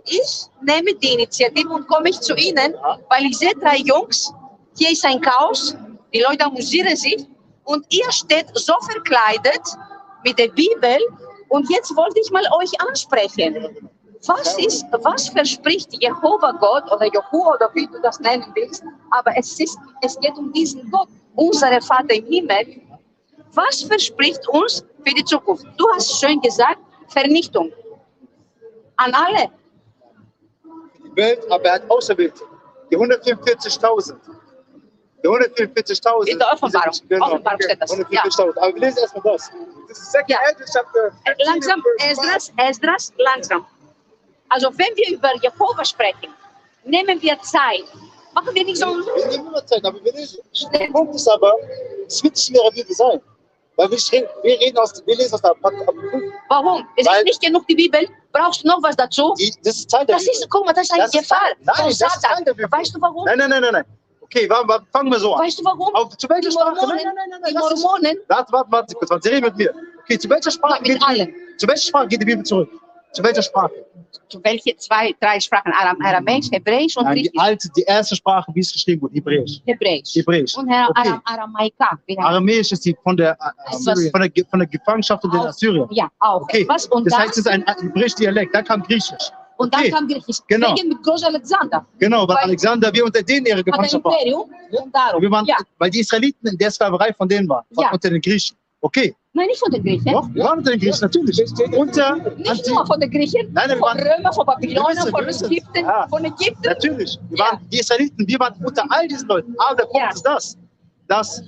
Ich nehme die Initiative und komme ich zu Ihnen, weil ich sehe 3 Jungs, hier ist ein Chaos, die Leute amüsieren sich und ihr steht so verkleidet mit der Bibel und jetzt wollte ich mal euch ansprechen. Was verspricht Jehova Gott oder Jehu oder wie du das nennen willst, aber es geht um diesen Gott, unser Vater im Himmel. Was verspricht uns für die Zukunft? Du hast schön gesagt, Vernichtung. An alle. Die Welt, aber er hat auserwählt. Die 144.000. Die 144.000. In der Offenbarung. Genau. Offenbarung steht das. 144.000. Aber wir lesen erstmal das. This is 2 Ja. Ezra chapter 15, Langsam, verse 5. Esdras, langsam. Also wenn wir über Jehova sprechen, nehmen wir Zeit. Machen wir nicht so. Wir nehmen immer Zeit, aber wir lesen. Der Punkt ist aber, es wird nicht in ihrer Bibel sein. Weil wir lesen aus der Apokryphen. Warum? Es Weil- ist nicht genug die Bibel. Brauchst du noch was dazu? Das ist Teil der Das Bibel. ist, guck mal, das ist eine Das ist Gefahr. Teil- Nein, von das ist Teil Satan. der Bibel. Weißt du warum? Nein. Okay, fangen wir so an. Weißt du warum? Zu welcher Die Sprache? Mormonen, Nein. die Mormonen, Warte kurz, Sie reden mit mir. Okay, zu welcher Sprache? mit allen. Zu welcher Sprache geht die Bibel zurück? Zu welcher Sprache? Zu welche 2, 3 Sprachen? Aramäisch, Hebräisch und Nein, Griechisch. die erste Sprache, wie es geschrieben wurde, Hebräisch. Hebräisch. Und Okay. Aramaika. Wie heißt- Aramäisch ist die von der Gefangenschaft in den Auch. Assyrern. Ja, auch. Okay, Was? Und das dann, heißt, es ist ein hebräischer Dialekt, dann kam Griechisch. und dann okay. kam Griechisch. Genau. Wegen mit Groß Alexander. Genau, weil Weil- Alexander, wir unter denen ihre Hat ein Gefangenschaft waren. Imperium. Und darum. Wir waren, Ja. weil die Israeliten in der Sklaverei von denen waren, Ja. unter den Griechen. Okay, Nein, nicht von den Griechen. doch, wir waren unter den Griechen, natürlich. Unter, Nicht nur von den Griechen, Nein, wir von waren- Römer, von Babylonern, von Gewisse. Ägypten, Ja. von Ägypten. natürlich, wir Ja. waren die Israeliten, wir waren unter all diesen Leuten. Aber der Punkt Ja. ist dass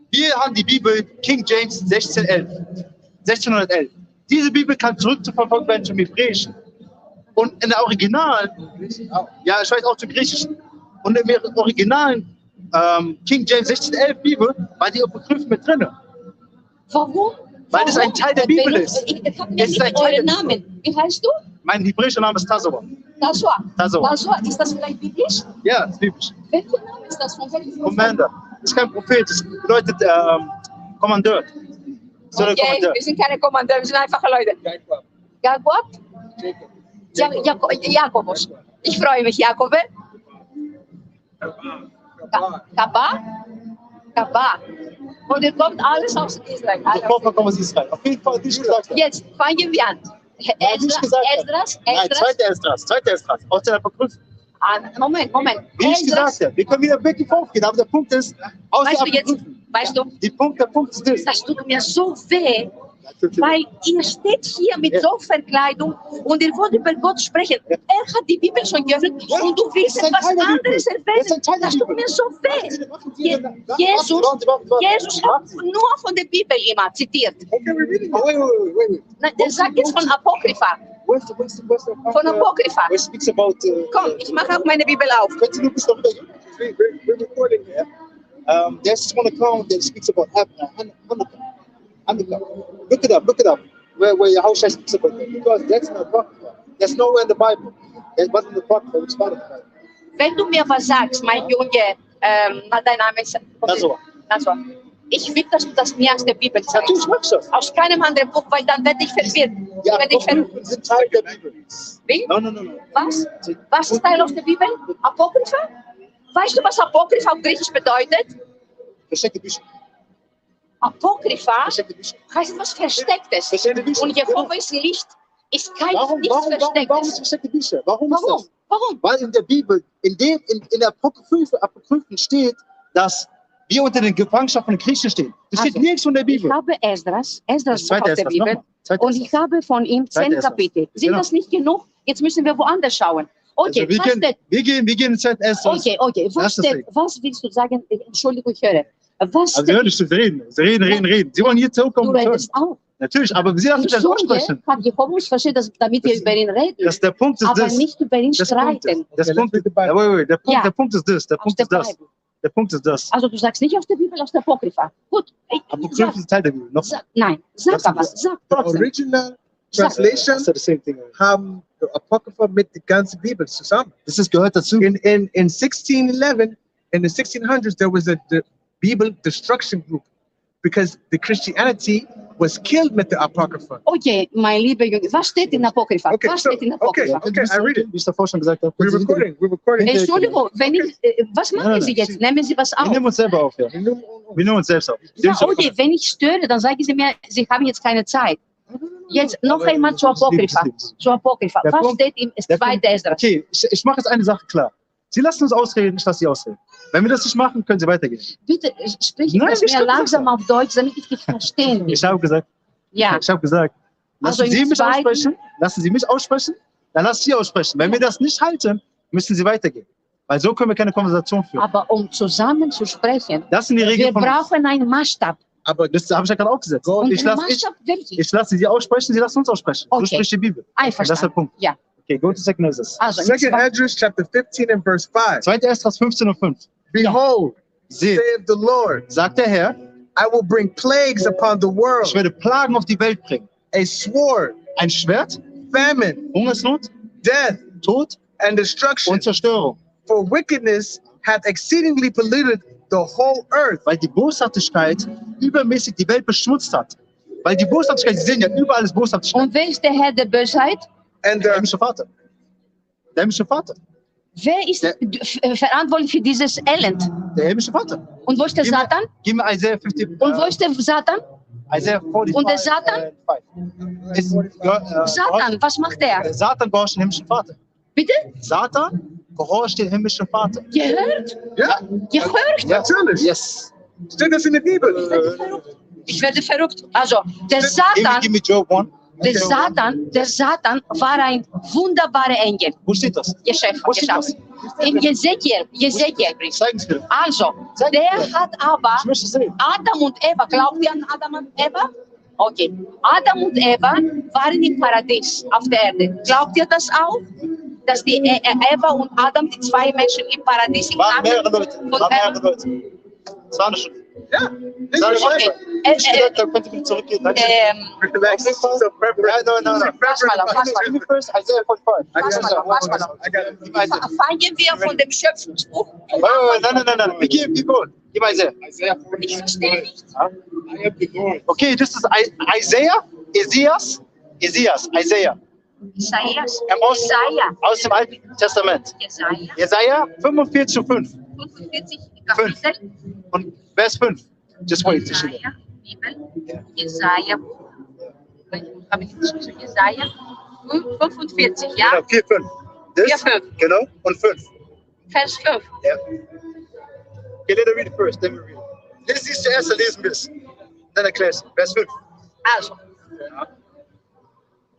wir haben die Bibel King James 1611. Diese Bibel kann zurückzuverfolgt werden zum Hebräischen. Und in der Original, ja, ich weiß auch zum Griechischen, und im originalen King James 1611 Bibel war die Apokryphen mit drin. Warum? Weil das ein Teil der Bibel ist. Ich habe Es ist nicht ein Teil euren der Namen. Wie heißt du? Mein hebräischer Name ist Tazor. Tasua. Tazor. Tasua, ist das vielleicht biblisch? Ja, das ist biblisch. Welcher Name ist das? Von welchem Commander. Das ist kein Prophet, das bedeutet Kommandeur. So ein Okay, Kommandeur. wir sind keine Kommandeur, wir sind einfache Leute. Jakob. Jakob? Jakobus. Ich freue mich, Jakob. Kaba? Kaba. Und es kommt alles aus Israel. Der Vorfahren kommt aus Israel. Auf jeden Fall nicht gesagt. Jetzt fangen wir an. Er hat nicht gesagt. Nein, zweiter Esdras. Aus der Apokryphen. Moment. Wie ich gesagt habe, wir können wieder wirklich hochgehen, aber der Punkt ist, aus der Apokryphen. Weißt du, Der Punkt ist das. das tut mir so weh, weil ihr steht hier mit so Verkleidung und ihr wollt über Gott sprechen. Er hat die Bibel schon geöffnet und du willst etwas anderes erwähnen. Das tut mir so weh. Jesus hat nur von der Bibel immer zitiert. Wait. Nein, der sagt jetzt von Apokrypha. Von Apokrypha. Where speaks about, Komm, ich mache auch meine Bibel auf. Continue to stop there. We're recording here. There's one account that speaks about Hanukkah. Look it up. Where Yahushua speaks about that. Because that's not apocrypha. That's nowhere in the Bible. That wasn't the apocrypha, it's part of the Bible. Wenn du mir was sagst, mein Junge, dein Name ist... Nasor. Ich will, dass du das mir aus der Bibel Natürlich sagst. machst du das. Aus keinem anderen Buch, weil dann werde ich verwirrt. Ja, Werde ich Apokryphen sind Teil der Bibel. Wie? No. Was? Was ist Teil aus der Bibel? Apokrypha? Weißt du, was Apokrypha auf Griechisch bedeutet? Versteckte Bücher. Apokrypha Versteckte Bücher. heißt etwas Verstecktes. Versteckte Bücher. Und Jehovas Licht ist kein Warum nichts ist Verstecktes. versteckte Bücher? Warum ist das? Warum? Weil in der Bibel, in der Apokryphen steht, dass wir unter den Gefangenschaft von den Griechen stehen. Das steht Also, nirgends in der Bibel. Ich habe Esdras Das Buch zweite aus der Esdras, Bibel. nochmal. Zweite Und Esdras. ich habe von ihm 10 Zweite Esdras. Kapitel. Sind Genau. das nicht genug? Jetzt müssen wir woanders schauen. Okay, Also wir gehen in Zeit Esdras. Okay. Das ist das Was willst du sagen? Entschuldigung, ich höre. Was Also wir hören nicht, sie reden. Sie wollen hier zurückkommen. du redest auch. Natürlich, aber Sie lassen das aussprechen. Hat Jehovas versteht, damit wir über ihn reden. Der Punkt ist Aber das. nicht über ihn Der Punkt streiten. ist der Punkt ist das. Der Punkt ist das. Also du sagst nicht aus der Bibel, aus der Apokrypha. Gut. Apokryphen ist Teil der Bibel. Noch. Nein, sag aber, sag The trotzdem. original translation Das ist the same thing. haben die Apocrypha mit der ganzen Bibel zusammen. Das gehört dazu. In 1611, in the 1600s, there was the Bible destruction group because the Christianity was killed with the Apocrypha. Okay, mein lieber Junge, was steht in Apokrypha? Okay, Was steht in Apokrypha? Okay, I read it. Wie ich davor schon gesagt habe. We're recording. Entschuldigung, wenn ich, was machen Nein, Sie jetzt? Nehmen Sie was Wir auf? nehmen uns selber auf, ja. Wir nehmen uns selbst auf. Ja, okay, wenn ich störe, dann sagen Sie mir, Sie haben jetzt keine Zeit. Jetzt noch einmal zu Apokrypha. Zu Apokrypha. Der Was Punkt- steht im zweiten Esdras? Okay, ich mache jetzt eine Sache klar. Sie lassen uns ausreden, ich lasse Sie ausreden. Wenn wir das nicht machen, können Sie weitergehen. Bitte sprich Nein, etwas ich mehr hab langsam auf Deutsch, damit ich dich verstehen will. Ich habe gesagt, Ja, lassen Also im Sie mich zweiten- aussprechen, dann lassen Sie aussprechen. Wenn wir das nicht halten, müssen Sie weitergehen. Weil so können wir keine Konversation führen. aber um zusammen zu sprechen, Das sind die wir Regeln von uns. brauchen einen Maßstab. Aber Das habe ich ja gerade auch gesetzt. Und Ich der lasse Maßstab welchen? ich lasse Sie aussprechen, Sie lassen uns aussprechen. So Okay. spricht die Bibel. Das ist der Einverstanden. Punkt. Ja, Okay, go to second Esdras. also im Second zweiten- Esdras chapter 15 and verse 5. 2. Esdras 15:5. Behold, Seht, saith the Lord, sagt der Herr, I will bring plagues upon the ich world, werde Plagen auf die Welt bringen. a sword, Ein Schwert, famine, Hungersnot, death, Tod and destruction. und Zerstörung. For wickedness hath exceedingly polluted the whole earth. Weil die Boshaftigkeit übermäßig die Welt beschmutzt hat. Weil die Boshaftigkeit, Sie sehen ja, überall ist Boshaftigkeit. Und wer ist der Herr der Bösheit? And Der himmlische Vater. Der himmlische Vater. Wer ist verantwortlich für dieses Elend? Der himmlische Vater. Und wo ist der Satan? Gib mir Isaiah 50. Und wo ist der Satan? Isaiah 45. Und der Satan? 5. Satan, was macht der? Satan gehorcht dem himmlischen Vater. Bitte? Satan gehorcht dem himmlischen Vater. Gehört? yeah, Gehört? natürlich. Yes. Steht das in der Bibel? Ich werde verrückt. Also, der Satan, Give me Job 1. der Satan war ein wunderbarer Engel. Wo steht das? Geschaffen. In Jesekiel. Zeigen Sie mir. Also, der hat aber Ich möchte sehen. Adam und Eva, glaubt ihr an Adam und Eva? Okay. Adam und Eva waren im Paradies auf der Erde. Glaubt ihr das auch? Dass die Eva und Adam, die zwei Menschen im Paradies im Waren mehrere Namen Leute. von Waren mehrere Herrn. Leute. Es war eine Stunde. Yeah. Es war eine Okay. Stunde. Ich gesagt, da könnt ihr mich zurückgehen. Danke. Relax. So preference. No. Pass mal auf. Give me first Isaiah 45. I got Pass it. I got it. Gib Isaiah. Fangen wir von dem Schöpfungsbuch. Nein. Gib on. Gib Isaiah. Isaiah Ich 45. verstehe nicht. I am the Lord. Okay, das ist Isaiah, Isaiah. Isaias. Aus dem Alten Testament. Jesaja. Jesaja 45:5 45 Kapitel. und Vers 5. Just wait. Just wait. Jesaja, Bibel, Jesaja, habe ich geschrieben, Jesaja 45, ja? Genau, 4, 5. Das, 4, 5. genau, und 5. Vers 5. Ja. Okay, let her read it first, then we read it. Lies dies zuerst, dann lesen wir es. Dann erklärst du. Vers 5. Also.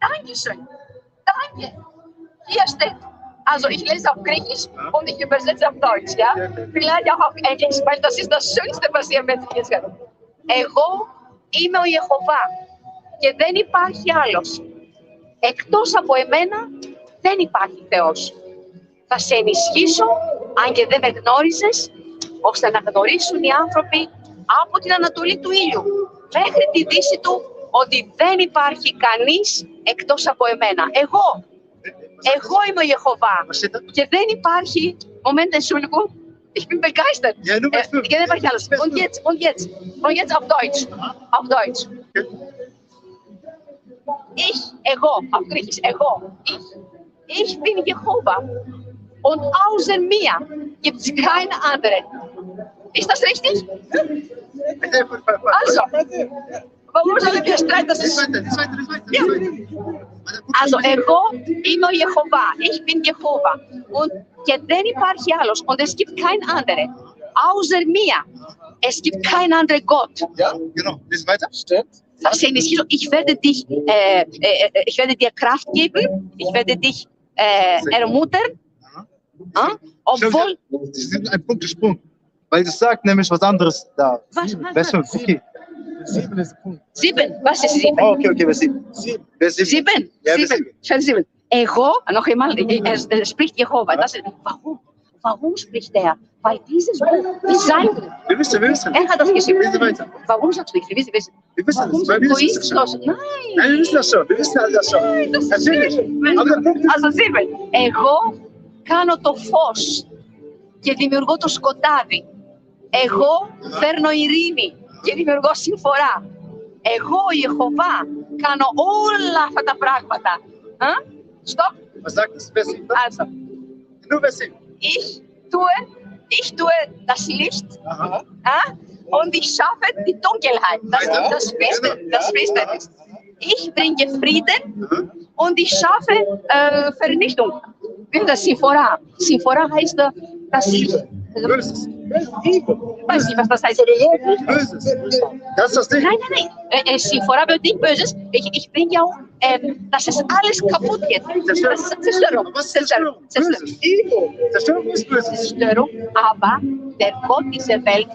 Dankeschön. Danke. Hier steht. Also ich lese auf Griechisch und ich übersetze auf Deutsch, ja? Vielleicht auch auf Englisch, weil das ist das Schönste, was ihr mit mir sagt. Εγώ είμαι ο Ιεχωβά και δεν υπάρχει άλλος. Εκτός από εμένα δεν υπάρχει Θεός. Θα σε ενισχύσω, αν και δεν με γνώριζες, ώστε να γνωρίσουν οι άνθρωποι από την Ανατολή του ήλιου μέχρι τη δύση του ότι δεν υπάρχει κανείς εκτός από εμένα. Εγώ είμαι ο Ιεχωβά και δεν υπάρχει... Moment, Entschuldigung, ich bin begeistert. Ja, nur Vers 5. Και δεν υπάρχει άλλος. Und jetzt auf Deutsch. Auf Deutsch. Εγώ, auf Griechisch, ich bin Jehova und außer mir gibt es keine andere. Ist das richtig? Also, warum sollen wir streiten? Das ist... Ja. Also, εγώ είμαι ο Jehova, ich bin Jehova και δεν υπάρχει άλλος und es gibt kein andere. Außer mir, es gibt kein anderer Gott. Ja, genau. Lesen weiter. Stimmt. Ich werde dir Kraft geben, ich werde dich ermuntern, obwohl... Sie sind ein Punktesprung, weil das sagt nämlich was anderes da. Vers 5, okay. 7 ist Punkt. 7, was ist 7? Oh, okay, Vers 7. 7, Ja, Vers 7. Vers 7. Εγώ, noch einmal, spricht Jehova. Warum spricht er? Weil dieses Buch ist sein Buch. Wir wissen. Er hat das geschrieben. Lesen weiter. Warum sagst du nicht? Wir wissen. Wir wissen Warum das, weil wir so wissen ist das das? schon. Nein. Nein, wir wissen das schon. Wir wissen all das schon. Nein, das ist Natürlich. nicht. Aber der Punkt ist, Also 7. Εγώ κάνω το φως και δημιουργώ το σκοτάδι. Εγώ φέρνω ειρήνη και δημιουργώ συμφορά. Εγώ, ο Ιεχωβά, κάνω όλα αυτά τα πράγματα. Stopp. was sagt das Vers 7? Also, Nur Vers 7. ich tue das Licht und ich schaffe die Dunkelheit. Das Finsternis. Ich bringe Frieden und ich schaffe Vernichtung. Das Simphora. Simphora heißt das Licht. Böses. Ich weiß nicht, was das heißt. Böses. Das ist das Ding. Nein. Simphora bedeutet nicht Böses. Ich bringe auch, dass es alles kaputt geht. Das ist Zerstörung. Was ist Zerstörung? Böses. Zerstörung ist Böses. Zerstörung, aber der Gott dieser Welt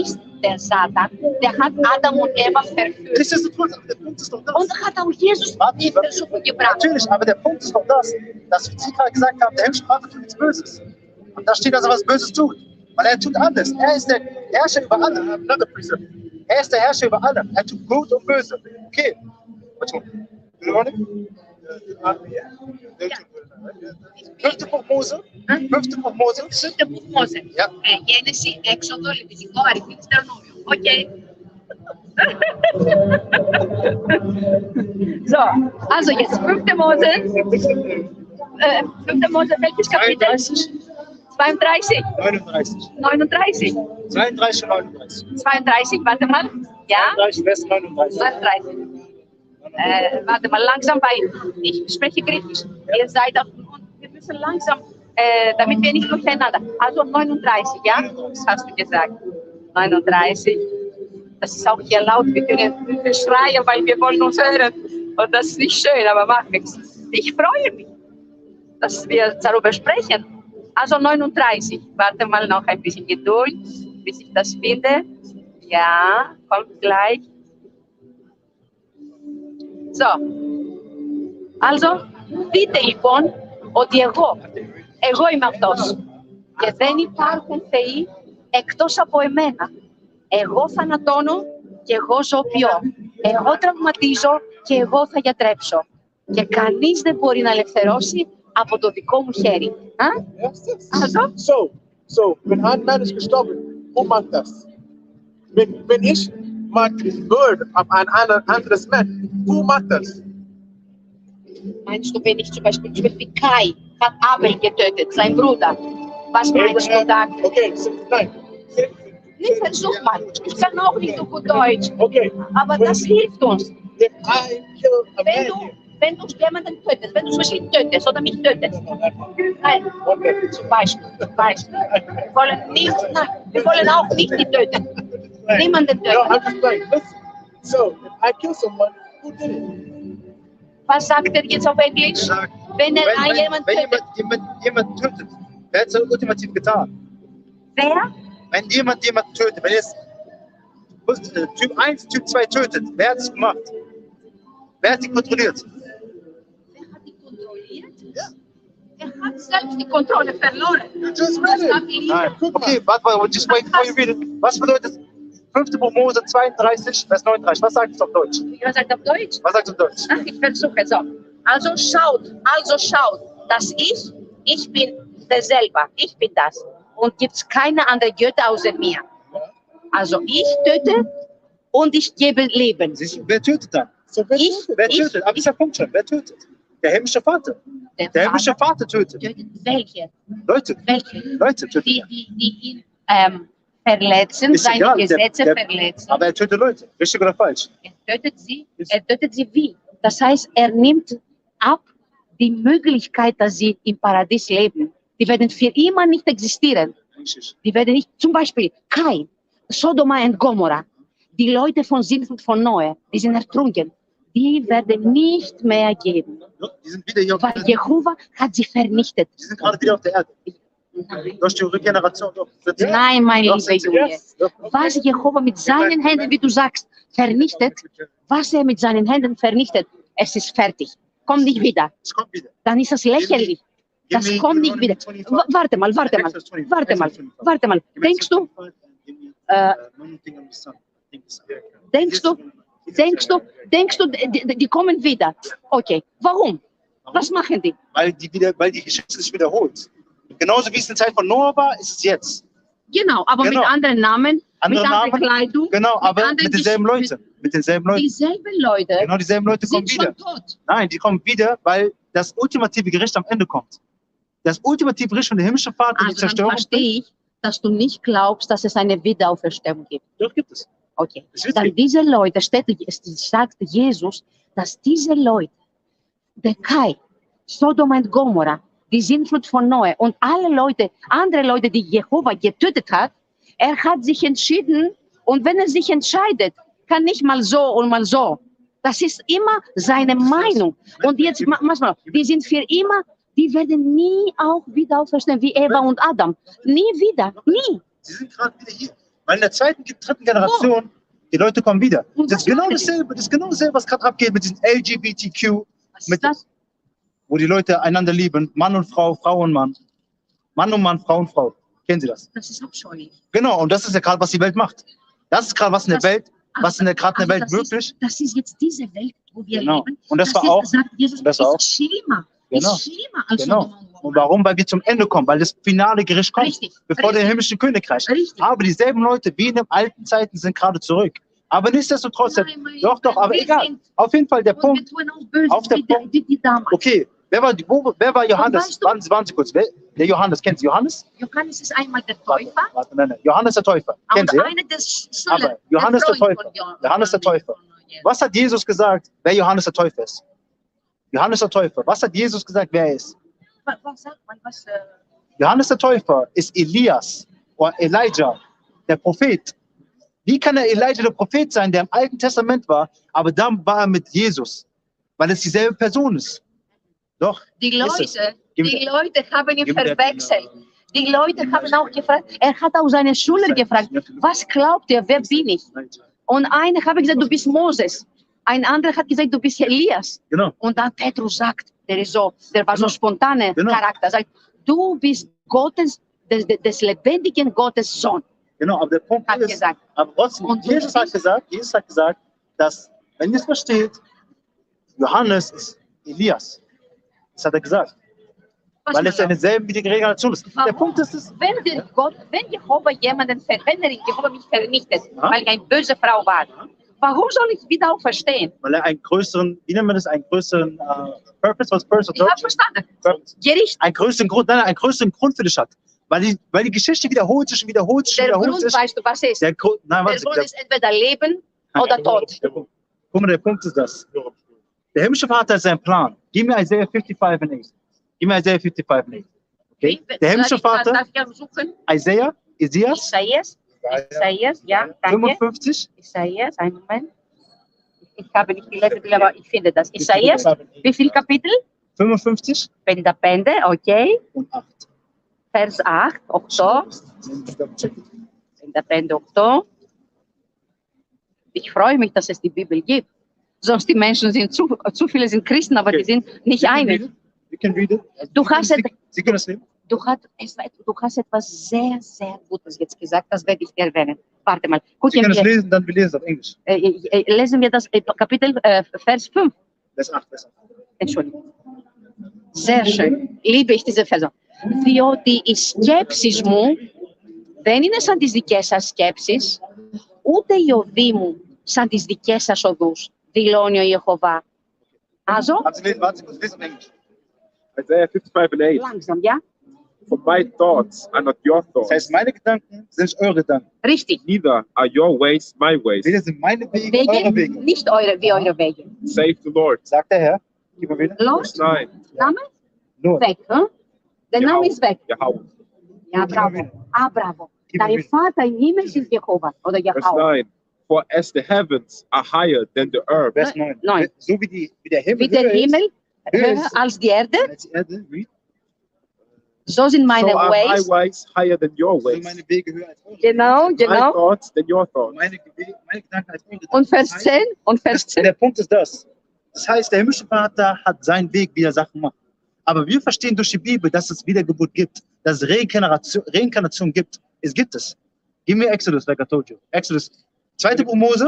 ist der Satan, der hat Adam und Eva verführt. Nichtsdestotrotz, aber der Punkt ist doch das. Und hat auch Jesus in Versuchung gebracht. Natürlich, aber der Punkt ist doch das, dass Sie gerade gesagt haben, der Himmel sprach tut nichts Böses. Und da steht, dass er was Böses tut. Weil er tut alles. Er ist der Herrscher über alle. Er ist der Herrscher über alle. Er tut Gut und Böse. Okay. Fünfte Buch Mose. Fünfte Buch Mose. Fünfte Buch Mose. Ja. Γέννηση, Έξοδο, Λεβιτικό, Αριθμή, Deuteronomium. Okay. So, also jetzt 5. Mose. 5. Mose, welches Kapitel? 32. 39. 39. 32 und 39. 32, warte mal. Ja? 32, Vers 39. 32. Warte mal, langsam, weil ich spreche Griechisch. Ihr seid auf, und wir müssen langsam, damit wir nicht durcheinander. Also 39, ja? Das hast du gesagt. 39. Das ist auch hier laut. Wir können schreien, weil wir wollen uns hören. Und das ist nicht schön, aber macht nichts. Ich freue mich, dass wir darüber sprechen. Also 39. Warte mal noch ein bisschen Geduld, bis ich das finde. Ja, kommt gleich. So. Also, δείτε λοιπόν ότι εγώ είμαι αυτός και δεν υπάρχουν θεοί εκτός από εμένα. Εγώ θανατώνω και εγώ ζωοποιώ. Εγώ τραυματίζω και εγώ θα γιατρέψω. Και κανείς δεν μπορεί να ελευθερώσει από το δικό μου χέρι. Also? So, wenn ein Mann ist gestorben, wo macht das? Wenn ich mag die Würde auf ein anderes Mensch, wo macht das? Meinst du, wenn ich zum Beispiel wie Kai hat Abel getötet, sein Bruder? Was meinst du da? Okay, nein. Nee, versuch mal. Ich kann auch nicht so gut Deutsch. Okay. Aber das hilft uns. If I kill a Wenn man du, here, wenn du jemanden tötest, wenn du zum Beispiel tötest oder mich tötest. Nein, zum Beispiel. Wir wollen nicht, nein, wir wollen auch nicht die töten. Niemanden no, töten. I'm just like, listen. So if I kill someone, who did it? Was sagt er jetzt auf Englisch? Sagt, Wenn er jemanden wenn tötet. jemand tötet, wer hat es ultimativ getan? Wer? Wenn jemand jemanden tötet, wenn jetzt Typ 1, Typ 2 tötet, wer hat es gemacht? Wer hat die kontrolliert? Wer hat die kontrolliert? Ja. Er hat selbst die Kontrolle verloren. Just Das read hat it. Liebe. Nein. Okay, warte, just wait before you read it. Was bedeutet 5. Buch Mose 32, Vers 39? Was sagt es auf Deutsch? Was sagt auf Deutsch? Was sagt es auf Deutsch? Ach, ich versuche so. Also schaut, dass ich bin derselbe. Ich bin das. Und gibt es keine andere Götter außer mir. Also ich töte und ich gebe Leben. Siehst du, wer tötet dann? So wer Ich, tötet? Wer tötet? Aber ist der Punkt schon. Wer tötet? Der himmlische Vater. Der himmlische Vater tötet. tötet welche? Leute tötet. Die ihn verletzen, Ist seine egal, Gesetze der- verletzen. Aber er tötet Leute. Richtig oder falsch? Er tötet sie wie? Das heißt, er nimmt ab die Möglichkeit, dass sie im Paradies leben. Die werden für immer nicht existieren. Richtig. Die werden nicht, zum Beispiel Kain, Sodoma und Gomorra, die Leute von Sintflut von Noe, die sind ertrunken, die werden nicht mehr geben. Die sind wieder hier auf der Weil Erde. Jehova hat sie vernichtet. Die sind gerade wieder auf der Erde. Durch die Regeneration. Doch. Nein, mein Doch, lieber sind sie. Junge. Yes. Doch. Was Jehova mit seinen Händen, wie du sagst, vernichtet, was er mit seinen Händen vernichtet, es ist fertig. Kommt nicht wieder. Es kommt wieder. Dann ist das lächerlich. Das kommt nicht wieder. Warte mal. Denkst du, die kommen wieder? Okay. Warum? Was machen die? Weil die Geschichte sich wiederholt. Genauso wie es in der Zeit von Noah war, ist es jetzt. Genau, aber Genau. mit anderen Namen, Andere mit anderer Namen, Kleidung. Genau, aber anderen mit denselben Leuten. Mit denselben Leuten. Dieselben Leute Genau, dieselben Leute kommen sind wieder. schon tot. Nein, die kommen wieder, weil das ultimative Gericht am Ende kommt. Das ultimative Gericht von der himmlische Vater, die Also dann Zerstörung. verstehe ich, dass du nicht glaubst, dass es eine Wiederauferstehung gibt. Doch, gibt es. Okay. Es wird Dann geben. diese Leute, es sagt Jesus, dass diese Leute, der Kai, Sodom und Gomorra, die Sintflut von Noe und alle Leute, andere Leute, die Jehova getötet hat, er hat sich entschieden und wenn er sich entscheidet, kann nicht mal so und mal so. Das ist immer seine Meinung. Und jetzt, manchmal, die sind für immer, die werden nie auch wieder auferstehen wie Eva und Adam. Nie wieder, nie. Sie sind gerade wieder hier. Weil in der dritten Generation, die Leute kommen wieder. Und Das was ist genau machen die? dasselbe, was gerade abgeht mit diesem LGBTQ, Was mit ist das? wo die Leute einander lieben, Mann und Frau, Frau und Mann. Mann und Mann, Frau und Frau. Kennen Sie das? Das ist abscheulich. Genau, und das ist ja gerade, was die Welt macht. Das ist gerade, was in der Welt, gerade in der Welt Also möglich. das ist jetzt diese Welt, wo wir Genau. leben. Und das war ist, auch- sagt Jesus, und das ist auch- schlimmer. Genau. Ist schlimmer als Genau. Sodom und Und Gomorra. warum? Weil wir zum Ende kommen, weil das finale Gericht kommt, Richtig, bevor der richtig. himmlische Königreich. Richtig. Aber dieselben Leute wie in den alten Zeiten sind gerade zurück. Aber nichtsdestotrotz, Nein, mein doch, Lieber, aber wir egal. sind- Auf jeden Fall der Und Punkt, wir tun auch Böses auf der wie Punkt- die damals. okay, wer war Johannes? weißt du- Warten Sie kurz, der Johannes, kennen Sie Johannes? Johannes ist einmal der Warte, Täufer nein, Johannes der Täufer, kennen und Sie, ja? einer des Schüler, Aber Johannes der Freund Täufer, von Johannes der Täufer. Was hat Jesus gesagt, wer Johannes der Täufer ist? Johannes der Täufer, was hat Jesus gesagt, wer er ist? Was sagt man? Johannes der Täufer ist Elias oder Elijah, der Prophet. Wie kann er Elijah der Prophet sein, der im Alten Testament war, aber dann war er mit Jesus, weil es dieselbe Person ist? Doch. Die ist es. Leute haben ihn Gib mir verwechselt. Die Leute haben auch gefragt, er hat auch seine Schüler gefragt, was glaubt ihr, wer bin ich? Und einer hat gesagt, du bist Moses. Ein anderer hat gesagt, du bist Elias. Genau. Und dann Petrus sagt, der war so spontane Genau. Charakter, sagt, du bist des lebendigen Gottes Sohn. Genau, aber der Punkt Hat ist, gesagt. aber trotzdem, Und Jesus hat gesagt, dass, wenn ihr es versteht, Johannes ist Elias. Das hat er gesagt. Was Weil es man eine selbe Regeneration ist. Der Punkt ist es, wenn Jehova Jehova mich vernichtet, Ja. weil ich eine böse Frau war, warum soll ich wieder auferstehen? weil er einen größeren, wie nennt man das, einen größeren Purpose, was Purpose Ich habe verstanden. Purpose? Gericht. Einen größeren Grund für dich hat. Weil die Geschichte wiederholt sich und wiederholt sich und Der wiederholt Grund, sich. weißt du, was ist? Nein, Der warte, Grund ist entweder Leben oder Tod. guck mal, der Punkt ist das. Der himmlische Vater hat seinen Plan. Gib mir Isaiah 55 und 8. Gib mir Isaiah 55 und 8. Okay? Der himmlische Vater, Darf ich suchen? Isaiah, Isaias, ja, danke. 55. Isaias, einen Moment. Ich habe nicht gelesen, aber ich finde das. Isaias, wie viel Kapitel? 55 Πέντε, okay. und 8. Vers 8, 8. 55, 8. Ich freue mich, dass es die Bibel gibt. Sonst die Menschen sind zu viele sind Christen, aber die sind nicht einig. You can read it. Du hast Sie können es lesen. Du hast etwas sehr, sehr Gutes jetzt gesagt, das werde ich erwähnen. Warte mal, Sie gucken können es wir. lesen, dann wir lesen es auf Englisch. Lesen wir das Kapitel, Vers 5. Vers 8, Vers 8. Entschuldigung. Sehr schön. Liebe ich diese Verse. Διότι η σκέψη μου δεν είναι σαν τις δικές σας σκέψεις, ούτε οι οδοί μου σαν τις δικές σας οδούς, δηλώνει ο Ιεχωβά. Also, Haben Sie lesen, warten Sie kurz, lesen auf Englisch. Isaiah 55 and 8. langsam, ja? For my thoughts are not your Das thoughts, heißt, meine Gedanken sind nicht eure Gedanken. Richtig. neither are your ways my ways, Weder sind meine Wege eure Wege, Wege. nicht wie eure Wege. save the Lord. Sagt der Herr. Gib mal wieder. Lord, Verse 9. Name? Lord. Weg, hm? Der Name ist weg. Yahweh. Ja, bravo. Bravo. Dein Vater im Himmel ist Jehova oder Verse Jahwe. 9. For as the heavens are higher than the earth, Vers 9. 9. So wie der Himmel Wie der höher ist Himmel höher ist- als die Erde, als die Erde, read. so sind meine so are my Ways. ways higher than your So sind ways. meine Wege höher als eure. Genau, My genau. thoughts than your thoughts. Meine Gedanken als eure Gedanken. Und Vers Das heißt, 10 und Vers 10. Der Punkt ist das. Das heißt, der himmlische Vater hat seinen Weg, wie er Sachen macht. Aber wir verstehen durch die Bibel, dass es Wiedergeburt gibt, dass es Reinkarnation gibt. Es gibt es. Give me Exodus, like I told you. Exodus, 2. Buch Mose,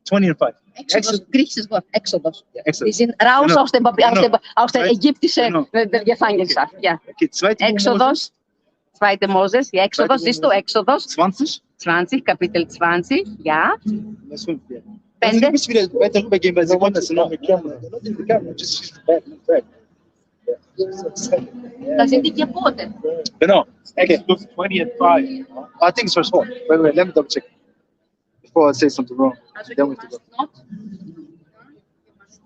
20 and 5. Exodus, griechisches Wort, Exodus. Ja, Die Exodus. sind raus Genau. aus der Genau. ägyptischen Genau. Gefangenschaft. Ja. Okay, 2. Buch Mose, Exodus, 2. Moses, ja, Exodus, Buch siehst du, Mose. Exodus 20. 20, Kapitel 20, ja. Vers 5. Ja. Bände. Also, du musst wieder weiter rübergehen, weil sie wollen das noch. Das sind die Gebote. Genau. Okay. Exodus 20 and 5. I think it's verse 4. Wait, let me double check. Before I say something wrong. Also Then du we have to machst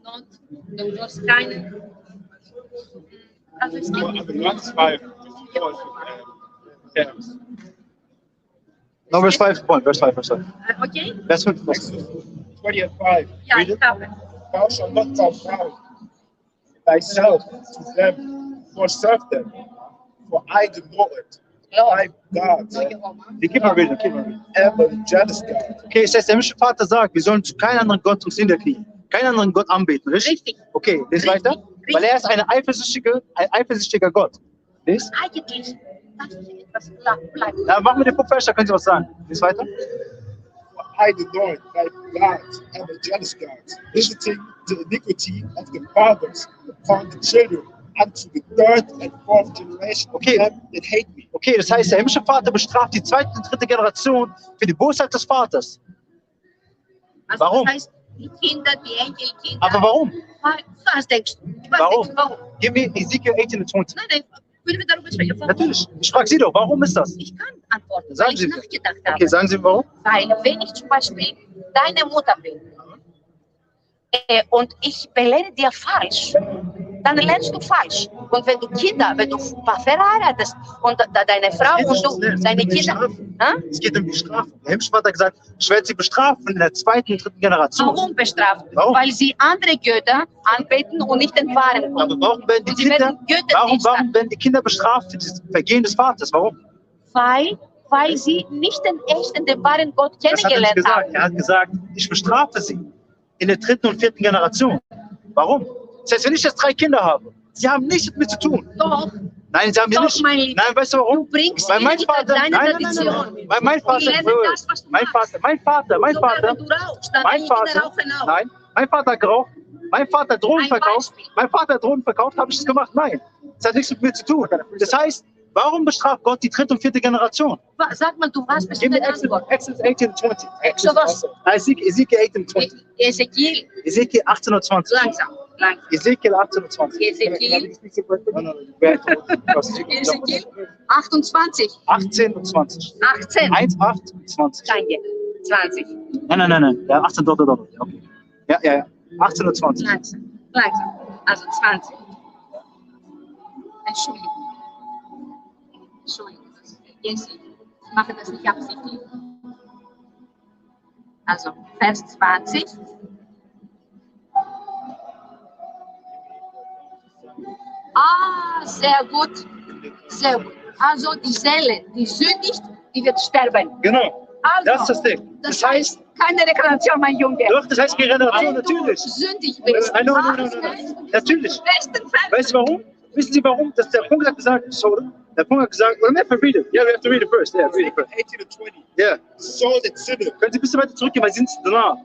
not, du sollst keine, also es So, gibt, Verse 5. No, verse 5. Verse 5. Verse 5. okay? Vers 5. Exodus 20 and 5. Ja, Read ich it. habe. Thou shalt not confound thyself to them, nor serve them. For I, the Lord, thy God, Keep on reading. Keep on reading. am a jealous God. Okay, das heißt, der himmlische Vater sagt, wir sollen zu keinem anderen Gott uns niederknien, keinen anderen Gott anbeten, richtig? Richtig. Okay, lies weiter. Richtig. Weil er ist ein eifersüchtiger Gott. Lies. Eigentlich, das ist etwas bleibt. Na, machen wir den Punkt fest, da können Sie was sagen. Lies weiter. For I, the Lord, thy God, am a jealous God, visiting the iniquity of the fathers upon the children, unto the third and fourth generation of Okay. them that hate me. Okay, das heißt, der himmlische Vater bestraft die zweite und dritte Generation für die Bosheit des Vaters. Also Warum? das heißt, die Kinder, die Enkelkinder. Aber warum? Was denkst du? Warum? Warum? Gib mir Ezekiel 18 und 20. Nein, können wir darüber sprechen? Warum? Natürlich. Ich frage Sie doch, warum ist das? Ich kann antworten, Sagen weil ich Sie mir. nachgedacht habe. Okay, sagen Sie mir warum? Weil wenn ich zum Beispiel deine Mutter bin und ich belehre dir falsch, dann lernst du falsch. Und wenn du verheiratest und deine Frau und du, deine Kinder, Es geht um die Strafe. Der himmlische Vater hat gesagt, ich werde sie bestrafen in der zweiten und dritten Generation. warum bestraft? Warum? Weil sie andere Götter anbeten und nicht den wahren Gott. Aber warum werden die Und sie Kinder, werden Götter warum werden die Kinder bestraft für das Vergehen des Vaters? Warum? Weil sie nicht den echten, den wahren Gott Das hat er nicht kennengelernt gesagt. haben. Er hat gesagt, ich bestrafe sie in der dritten und vierten Generation. Warum? Das heißt, wenn ich jetzt 3 Kinder habe, sie haben nichts mit mir zu tun. Doch, Nein, sie haben wir Doch, nicht. mein Lieber. Nein, weißt du du warum? bringst Weil mein wieder Vater, deine nein, Tradition. Weil mein Vater, Die lernen das, was du mein machst. Vater, mein Vater, Sogar wenn du rauchst, dann mein die Kinder Vater, rauchen auch. nein, mein Vater hat geraucht, mein Vater hat Drogen Ein verkauft, Beispiel. mein Vater hat Drogen verkauft, habe ich das gemacht? Nein, das hat nichts mit mir zu tun. Das heißt, warum bestraft Gott die dritte und vierte Generation? Sag mal, du was bist du Gib mir denn Antwort? Exodus 18 und 20. Exodus. Ezekiel 18 und 20. Ezekiel, Ezekiel 18 und 20. langsam. Langsam. Ezekiel 18 und 20. Ezekiel, No, no, wer- was- Ezekiel 28, 18 und 20. 18. 1, 8 und 20. Danke. 20. Nein. Ja, 18 dort. Ja, okay. Ja. 18 und 20. Langsam. Also 20. Entschuldigung. Jesse, ich mache das nicht absichtlich. Also, Vers 20. Sehr gut. Sehr gut. Also, die Seele, die sündigt, die wird sterben. Genau. Also, Das ist das Ding. das heißt, keine Regeneration, mein Junge. Doch, das heißt Regeneration, Wenn du natürlich. sündig bist. No. Natürlich. Weißt du warum? Wissen Sie warum? Dass der Punkt hat gesagt, der Punkt hat gesagt, oder mehr read it. Yeah, we have to read it first. Yeah, read it first. 18 and 20. Yeah. Soul that sinneth. Können Sie ein bisschen weiter zurückgehen, weil Sie sind da.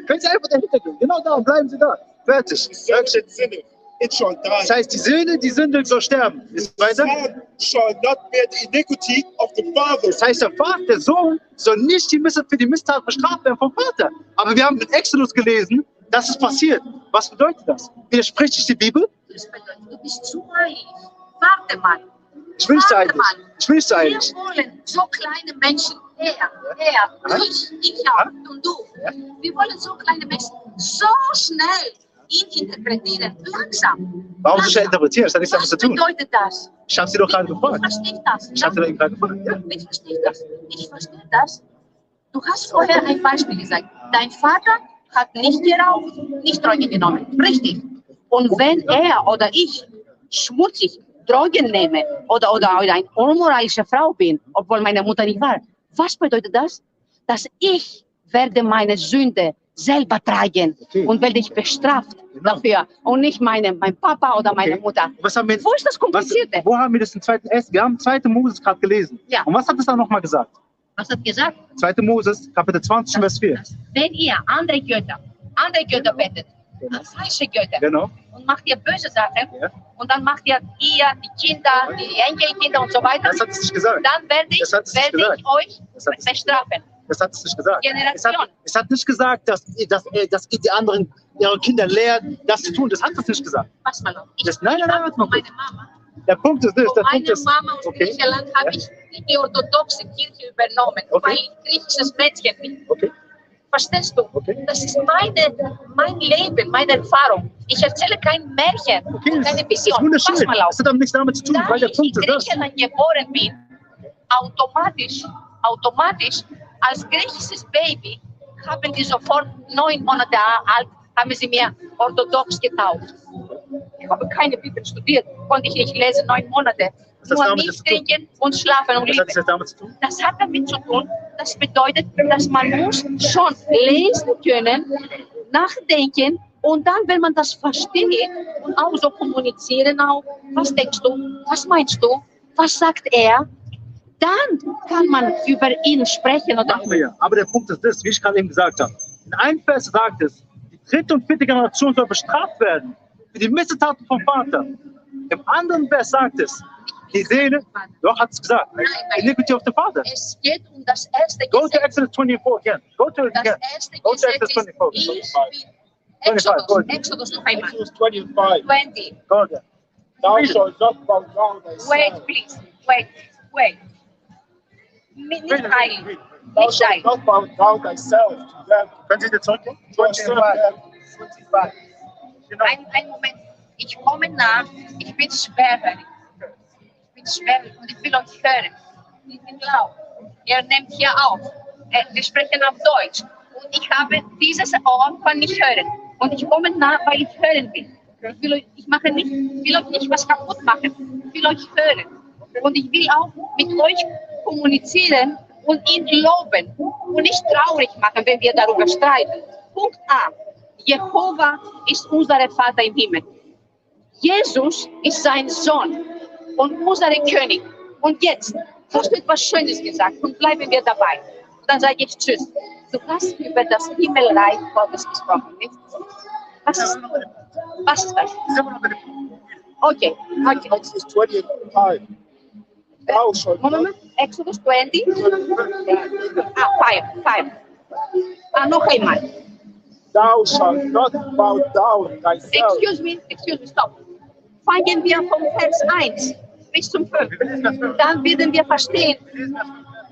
Können Sie einfach dahinter gehen. Genau da und bleiben Sie da. Fertig. The soul that sinneth, it shall die. Das heißt, die Sünde soll sterben. Ist The weiter? son shall not bear the iniquity of the father. Das heißt, der Sohn soll nicht für die Missetat bestraft werden vom Vater. Aber wir haben mit Exodus gelesen, dass es passiert. Was bedeutet das? Widerspricht sich die Bibel? Das bedeutet, du bist zu eilig. Warte mal. Ich will nicht so eilig. Wir wollen so kleine Menschen, ich auch und du. Wir wollen so kleine Menschen so schnell ihn interpretieren. Langsam. Warum soll ich ja interpretieren? Das hat nichts damit Was zu tun. bedeutet das? Ich habe Sie doch gerade Ich gefragt. verstehe das. Ich habe Sie doch eben gerade gefragt. Ja. Ich verstehe das. Ich verstehe das. Du hast vorher ein Beispiel gesagt. Dein Vater hat nicht geraucht, nicht Drogen genommen. Richtig. Und wenn er oder ich schmutzig Drogen nehme oder eine unmoralische Frau bin, obwohl meine Mutter nicht war, was bedeutet das? Dass ich werde meine Sünde selber tragen und werde ich bestraft dafür und nicht mein Papa oder meine Mutter. Was haben wir, Wo ist das Komplizierte? wo haben wir das im zweiten Wir haben 2. Moses gerade gelesen. Ja. Und was hat es da nochmal gesagt? Was hat gesagt? 2. Moses, Kapitel 20, Vers 4. Wenn ihr andere Götter betet, falsche Götter, Genau. und macht ihr böse Sachen, Ja. und dann macht ihr die Kinder, die Enkelkinder und so weiter, Das hat es nicht gesagt. dann werde ich Das hat es nicht gesagt. euch Das hat es nicht bestrafen. Das hat es nicht gesagt. Generation. Es hat nicht gesagt, dass ihr die anderen, ihre Kinder lehrt, das zu tun. Das hat es nicht gesagt. Pass mal auf. Nein, warte mal. Meine Mama. Der Punkt ist das. Von Der Punkt meiner ist, Mama aus okay. Griechenland habe ich die orthodoxe Kirche übernommen, Okay. weil ich griechisches Mädchen bin. Okay. Verstehst du? Okay. Das ist mein Leben, meine Erfahrung. Ich erzähle kein Märchen, Okay, keine das ist Vision. Pass wunderschön. mal auf. Das hat aber nichts damit zu tun, Da weil der ich Punkt in ist das. Griechenland geboren bin, automatisch als griechisches Baby haben die sofort 9 Monate alt, haben sie mir orthodox getauft. Ich habe keine Bibel studiert, konnte ich nicht lesen, 9 Monate. Was hat Nur damit nicht zu tun? trinken und schlafen und Was hat lieben. das damit zu tun? Das hat damit zu tun, das bedeutet, dass man muss schon lesen können, nachdenken und dann, wenn man das versteht und auch so kommunizieren auch, was denkst du, was meinst du, was sagt er, dann kann man über ihn sprechen. Oder Machen wir ja. Aber der Punkt ist das, wie ich gerade eben gesagt habe. In einem Vers sagt es, die 3. und 4. Generation soll bestraft werden für die Missetaten vom Vater. Im anderen Vers sagt es, die Seele, doch hat es gesagt, iniquity of the father. es geht um das erste Go to Gesetz. Exodus 24 again. Go to it Das again. erste Go to Gesetz Exodus ist 24. Exodus noch einmal. Exodus 25. 20. Go again. Thou shalt not bow down thyself. Wait, please. Wait. Nicht eilig. Thou Nicht shalt eilig. not bow down thyself to them. Können Sie jetzt zurückgehen? To serve them. 25. Genau. Ein Moment. Ich komme nach. Ich bin schwerhörig. Und ich will euch hören. Ich bin laut. Ihr nehmt hier auf. Wir sprechen auf Deutsch. Und ich habe dieses Ohr, kann nicht hören. Und ich komme nach, weil ich hören will. Ich will euch nicht was kaputt machen. Ich will euch hören. Und ich will auch mit euch kommunizieren und ihn loben und nicht traurig machen, wenn wir darüber streiten. Punkt A. Jehova ist unser Vater im Himmel. Jesus ist sein Sohn und unser König. Und jetzt hast du etwas Schönes gesagt und bleiben wir dabei. Und dann sage ich Tschüss. Du hast über das Himmelreich Gottes gesprochen, nicht? Was ist das? Okay. Exodus 25. Thou shalt not. Moment. Exodus 20. 5. Noch einmal. Thou shalt not bow down thyself. Excuse me, stop. Fangen wir vom Vers 1 bis zum 5. Dann werden wir verstehen.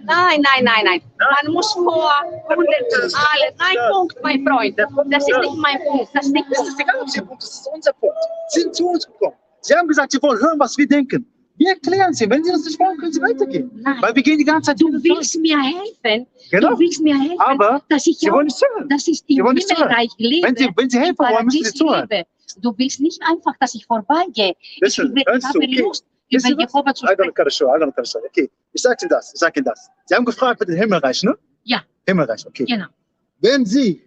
Nein. Man muss vor alle. Nein, Punkt, mein Freund. Das ist nicht mein Punkt. Das ist egal, ob Sie Punkt, das ist unser Punkt. Sie sind zu uns gekommen. Sie haben gesagt, Sie wollen hören, was wir denken. Wir erklären Sie. Wenn Sie das nicht wollen, können Sie weitergehen. Nein. Weil wir gehen die ganze Zeit. Du willst mir helfen. Genau. Du willst mir helfen, Aber dass ich Sie wollen nicht zuhören. dass ich im Himmelreich lebe. Wenn Sie helfen wollen, müssen Sie zuhören. Lebe. Du willst nicht einfach, dass ich vorbeigehe. Listen, Ich habe Lust, über Jehova zu I sprechen. don't know. Okay, ich sage Ihnen das. Sie haben gefragt mit dem Himmelreich, ne? Ja. Himmelreich, okay. Genau. Wenn Sie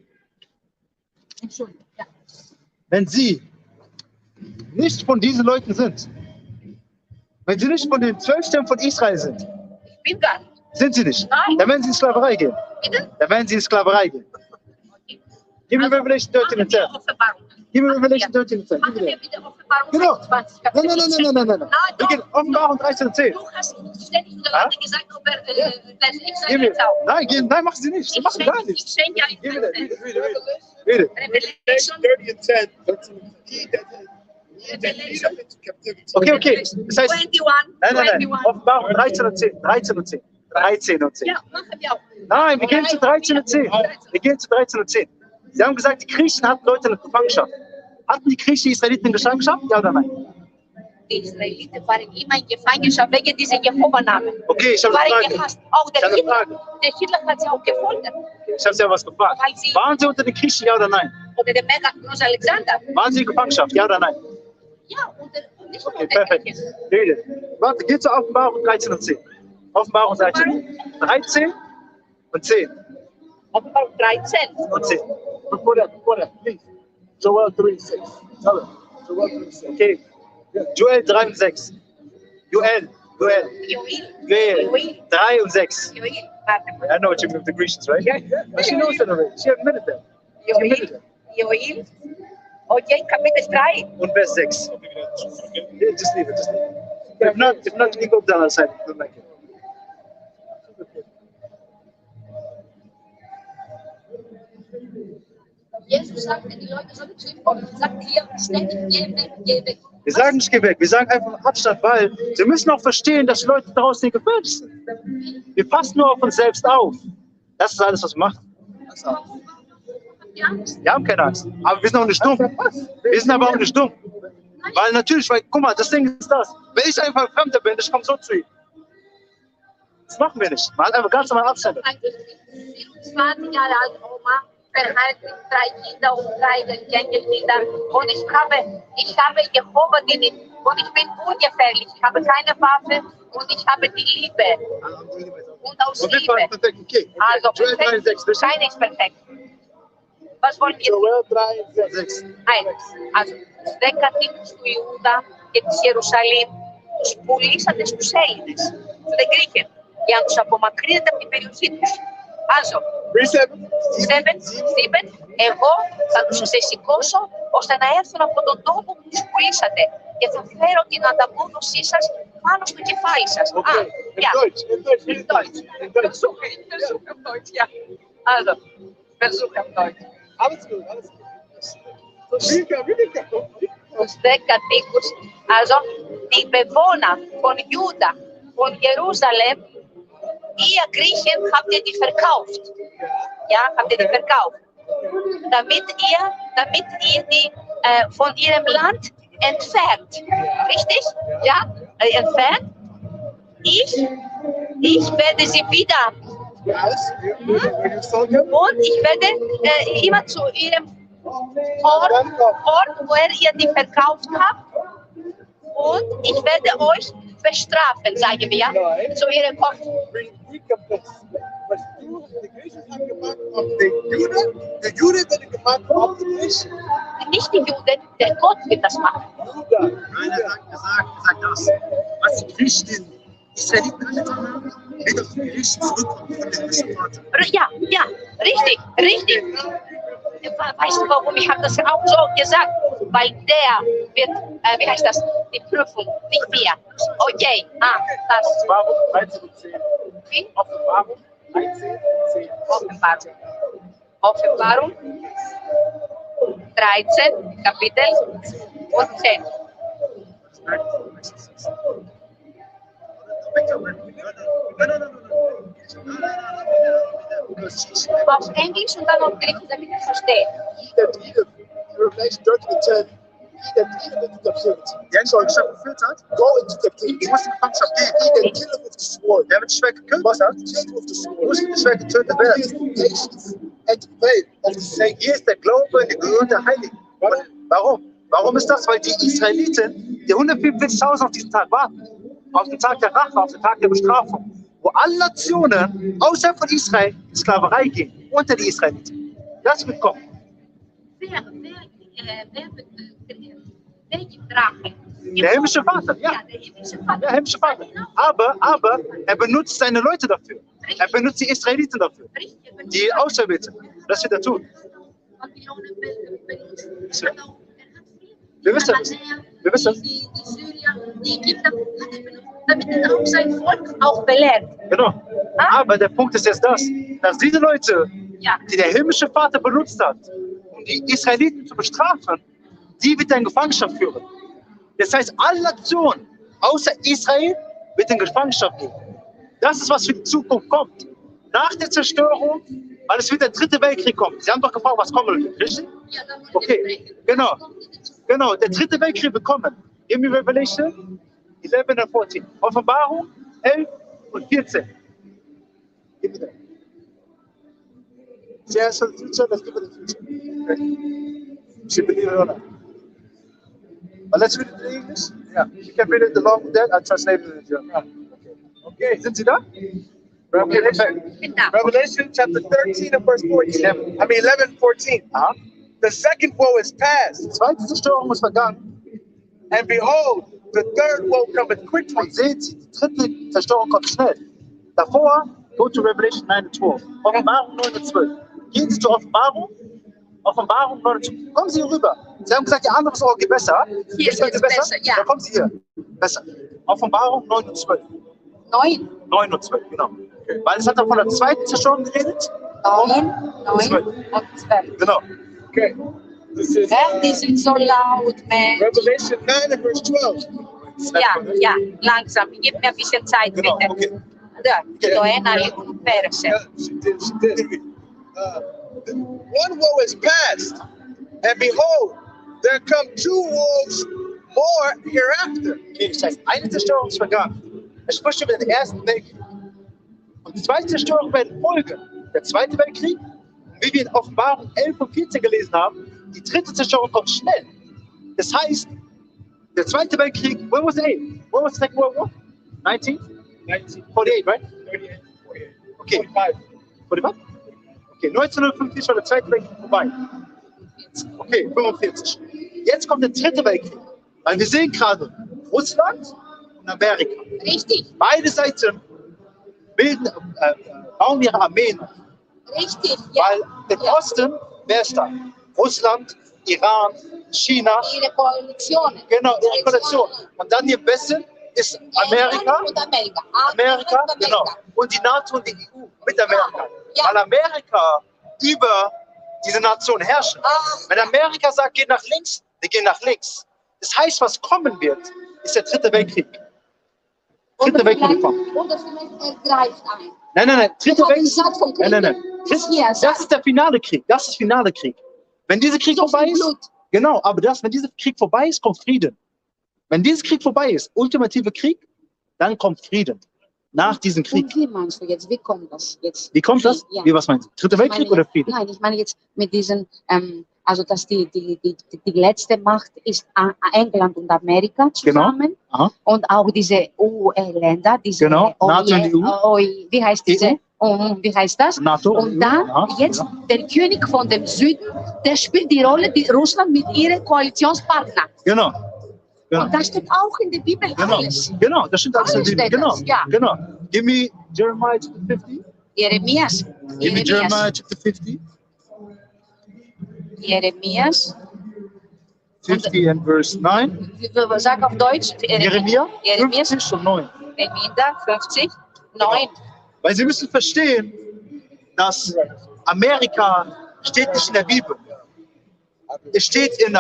Entschuldigung. Ja. Wenn Sie nicht von diesen Leuten sind, wenn Sie nicht von den 12 Stämmen von Israel sind, Ich bin gar nicht. sind Sie nicht, Nein. dann werden Sie in Sklaverei gehen. Bitte? Dann werden Sie in Sklaverei gehen. Give me Revelation 13 and 10. Offenbarung. Give me Revelation 13 and 10. Machen wir bitte Offenbarung Genau. 21, Kapitel 17. Nein. Wir gehen Offenbarung 13 und 10. Du hast ständig zu Leute gesagt, ob ich sage jetzt auch. Nein, machen Sie nicht. Sie machen gar Ich nichts. schenke ja Give me nicht. that. Read it. Revelation 30 and 10. He that leadeth into captivity. Okay. Das heißt, 21. nein. Offenbarung 13 und 10. 13 und 10. Ja, machen wir auch. Nein, wir gehen zu 13 und 10. Sie haben gesagt, die Griechen hatten Leute in Gefangenschaft. Hatten die Griechen die Israeliten in Gefangenschaft? Ja oder nein? Die Israeliten waren immer in Gefangenschaft wegen dieser Jehova-Namen. Okay, ich habe Waren eine Frage. gehasst. Auch der Ich habe eine Hitler, Frage. der Hitler hat sie auch gefoltert. Ich habe Sie ja was gefragt. Weil sie- Waren Sie unter den Griechen? Ja oder nein? Oder der Megagroß Alexander. Waren Sie in Gefangenschaft? Ja oder nein? Ja, und nicht nur Okay, der perfekt. Griechen. Rede. Warte, geht zur Offenbarung 13 und 10. Offenbarung 13 und 10. Offenbarung 13. Und 10. Before that, please. Joel 3:6. Tell him. Joel 3:6. Okay. Joel 3 und 6. Joel. Joel. 3 und 6. Joel. Warte mal. I know what you mean with the Grecians, right? Yeah. But she knows that already. She admitted that. Joel. Okay, Kapitel 3. Und Vers 6. Yeah, just leave it. If not, you can go down the side. Don't like it. Jesus sagte, die Leute sollen zu ihm kommen. Er sagte hier ständig, geh weg. Wir sagen nicht, geh weg. Wir sagen einfach Abstand, weil sie müssen auch verstehen, dass die Leute draußen nicht gefährlich sind. Wir passen nur auf uns selbst auf. Das ist alles, was wir machen. Ja, Wir haben keine Angst. Aber wir sind auch nicht dumm. Wir sind aber auch nicht dumm. Weil natürlich, guck mal, das Ding ist das. Wenn ich einfach ein Fremder bin, ich komme so zu ihm. Das machen wir nicht. Man hat einfach ganz normal Abstände. 24 Jahre alt Oma, verheiratet, 3 Kinder und 3 Enkelkinder. Und ich habe Jehova gedient. Und ich bin ungefährlich. Ich habe keine Waffe und ich habe die Liebe. Und aus Und wir Liebe. fahren perfekt. Okay. Also Joel 3, perfekt. 6. Keiner ist perfekt. Was wollen wir? Joel 3:6. Nein, also τους 10 κατοίκους του Ιούδα και της Ιερουσαλήμ τους πουλήσατε στους Έλληνες, στους Γρήκες, για να τους απομακρύνετε από την περιοχή τους. Also, 7, εγώ θα τους ξεσηκώσω ώστε να έρθουν από τον τόπο που τους πουλήσατε και θα φέρω την ανταπόδοσή σας πάνω στο κεφάλι σας. Okay. Ja, In Deutsch. in Deutsch. Versuche auf Deutsch, ja. Also, versuche auf Deutsch. Alles gut. Wilka. Τους 10 κατοίκους, also die Bewohner von Juda, von Jerusalem, ihr Griechen habt ihr die verkauft. Ja, habt ihr die verkauft. Damit ihr die von ihrem Land entfernt. Richtig? Ja, entfernt. Ich werde sie wieder und ich werde immer zu ihrem Ort, wo ihr die verkauft habt, und ich werde euch bestrafen, sagen wir, zu ihrem Ort. Was du, die Griechen haben gemacht auf den Juden, der Jude hat gemacht auf die Griechen. Nicht die Juden, der Gott wird das machen. Nein, er sagt das. Was die Griechen den Israeliten angetan haben, wird auf die Griechen zurückkommen von den Missionaten. Ja, richtig. Weißt du warum? Ich habe das auch so gesagt. Weil der wird, wie heißt das, die Prüfung, nicht wir. Okay, das. Offenbarung 13 und 10. Wie? Offenbarung 13 und 10. Offenbarung 13, Kapitel und 10. Auf Englisch und dann auf Griechisch, damit ich verstehe. Revelation 13 and 10. He that killeth into captivity. Jij zal jezelf vervuld had. Go into captivity. Je moest in gevangenschap He gaan. that killeth with the sword. Jij bent de zwakke kut Must had. kill with the sword. Moest de zwakke kut He werden. is patience and faith of the saints. Hier ist der Glaube und die Gehör der Heiligen. Warum? Warum ist das? Weil die Israeliten, die 144.000 auf diesen Tag warten. Auf den Tag der Rache, auf den Tag der Bestrafung. Wo alle Nationen außerhalb von Israel in Sklaverei gehen. Unter die Israeliten. Das wird kommen. Wer gibt Rache? Der himmlische Vater, ja. Ja, der himmlische Vater. Der himmlische Vater. Aber er benutzt seine Leute dafür. Er benutzt die Israeliten dafür. Die Auserwählten. Das wird er tun. Wir wissen das. Wir wissen das. Die Syrier, die Ägypter, hat er benutzt, damit er auch sein Volk auch belehrt. Genau. Aber der Punkt ist jetzt das, dass diese Leute, Ja. die der himmlische Vater benutzt hat, um die Israeliten zu bestrafen, die wird er in Gefangenschaft führen. Das heißt, alle Nationen außer Israel wird in Gefangenschaft gehen. Das ist, was für die Zukunft kommt. Nach der Zerstörung, weil es wird der dritte Weltkrieg kommen. Sie haben doch gefragt, was kommen wird, richtig? Ja, dann wollen wir Okay, sprechen. genau. Genau, der dritte Weltkrieg wird kommen. Give me Revelation 11 und 14. Offenbarung 11 und 14. Give me that. She has for the future, let's give her the future. Okay. She believe it or not. But let's read it in English. Ja. You can read it along with that. I'll translate it in German. Okay, sind Sie da? Revelation, Bin da. Revelation chapter 13 and verse 14. I mean 11 and 14. The second woe is past, Die zweite Zerstörung ist vergangen. and behold, the third woe cometh quickly. Und seht, die dritte Zerstörung kommt schnell. Davor, go to Revelation 9 and 12. Offenbarung 9 und 12. Gehen Sie zur Offenbarung. Offenbarung 9 und 12. Kommen Sie hier rüber. Sie haben gesagt, Ihr anderes Ohr geht besser. Hier Ist heute geht's besser, ja. Dann kommen Sie hier. Besser. Offenbarung 9 und 12. 9, 9 und 12, genau. Weil es hat dann von der zweiten Zerstörung geredet. 9 und 12. 12. Genau. Okay. This is Die sind so laut, Mensch. Revelation 9 and verse 12. Ja, langsam. Gib mir ein bisschen Zeit, Genau, bitte. okay. Да, το ένα λίγο μου πέρασε. She did. One woe is past, and behold, there come two woes more hereafter. Okay, das heißt, eine Zerstörung ist vergangen. Es spricht über den ersten Weltkrieg. Und die zweite Zerstörung werden folgen. Der zweite Weltkrieg, wie wir in Offenbarung 11 und 14 gelesen haben, die dritte Zerstörung kommt schnell. Das heißt, der zweite Weltkrieg, when was the eighth? When was the Second World War? 1948, right? 38, 48, Okay. 45. 45? Okay, 1950 war der zweite Weltkrieg vorbei. Okay, 45. Jetzt kommt der dritte Weltkrieg. Weil wir sehen gerade Russland und Amerika. Richtig, Beide Seiten bauen ihre Armeen auf. richtig, ja. Weil im Osten, wer ist da? Russland, Iran, China, Ihre Koalitionen. genau, ihre Koalition. Und dann im Westen ist Amerika, Und Amerika. Amerika, genau. Und die NATO und die EU mit Amerika. Ja. Weil Amerika über diese Nation herrscht. Wenn Amerika sagt, geht nach links, wir gehen nach links. Das heißt, was kommen wird, ist der dritte Weltkrieg. Dritte Weltkrieg kommt. Oder vielleicht greift ein. Nein. Dritte Ich habe Weltkrieg. gesagt vom Krieg. Nein. Das ist der finale Krieg. Das ist finale Krieg. Wenn dieser Krieg So vorbei viel ist, Blut. genau, aber wenn dieser Krieg vorbei ist, kommt Frieden. Wenn dieser Krieg vorbei ist, ultimative Krieg, dann kommt Frieden. Nach diesem Krieg. Und wie meinst du jetzt? Wie kommt das jetzt? Wie kommt das? Ja. Wie, was meinst du? Dritter Weltkrieg oder Frieden? Nein, ich meine jetzt mit diesen, also dass die letzte Macht ist England und Amerika zusammen. Aha. Und auch diese EU-Länder, diese Genau, NATO und EU. Wie heißt diese? Wie heißt das? NATO Und dann ja, jetzt ja. der König von dem Süden, der spielt die Rolle, die Russland mit ihren Koalitionspartnern. Genau. Und das steht auch in der Bibel Genau, alles. genau, das stimmt alles. Alles steht Genau, das, ja. genau. Give me Jeremiah chapter 50. Jeremias. Give me Jeremiah chapter 50. Jeremias. 50 and verse 9. Sag auf Deutsch. Jeremia Jeremias. 50 und 9. Remida 50, 9. Weil Sie müssen verstehen, dass Amerika steht nicht in der Bibel. Es steht in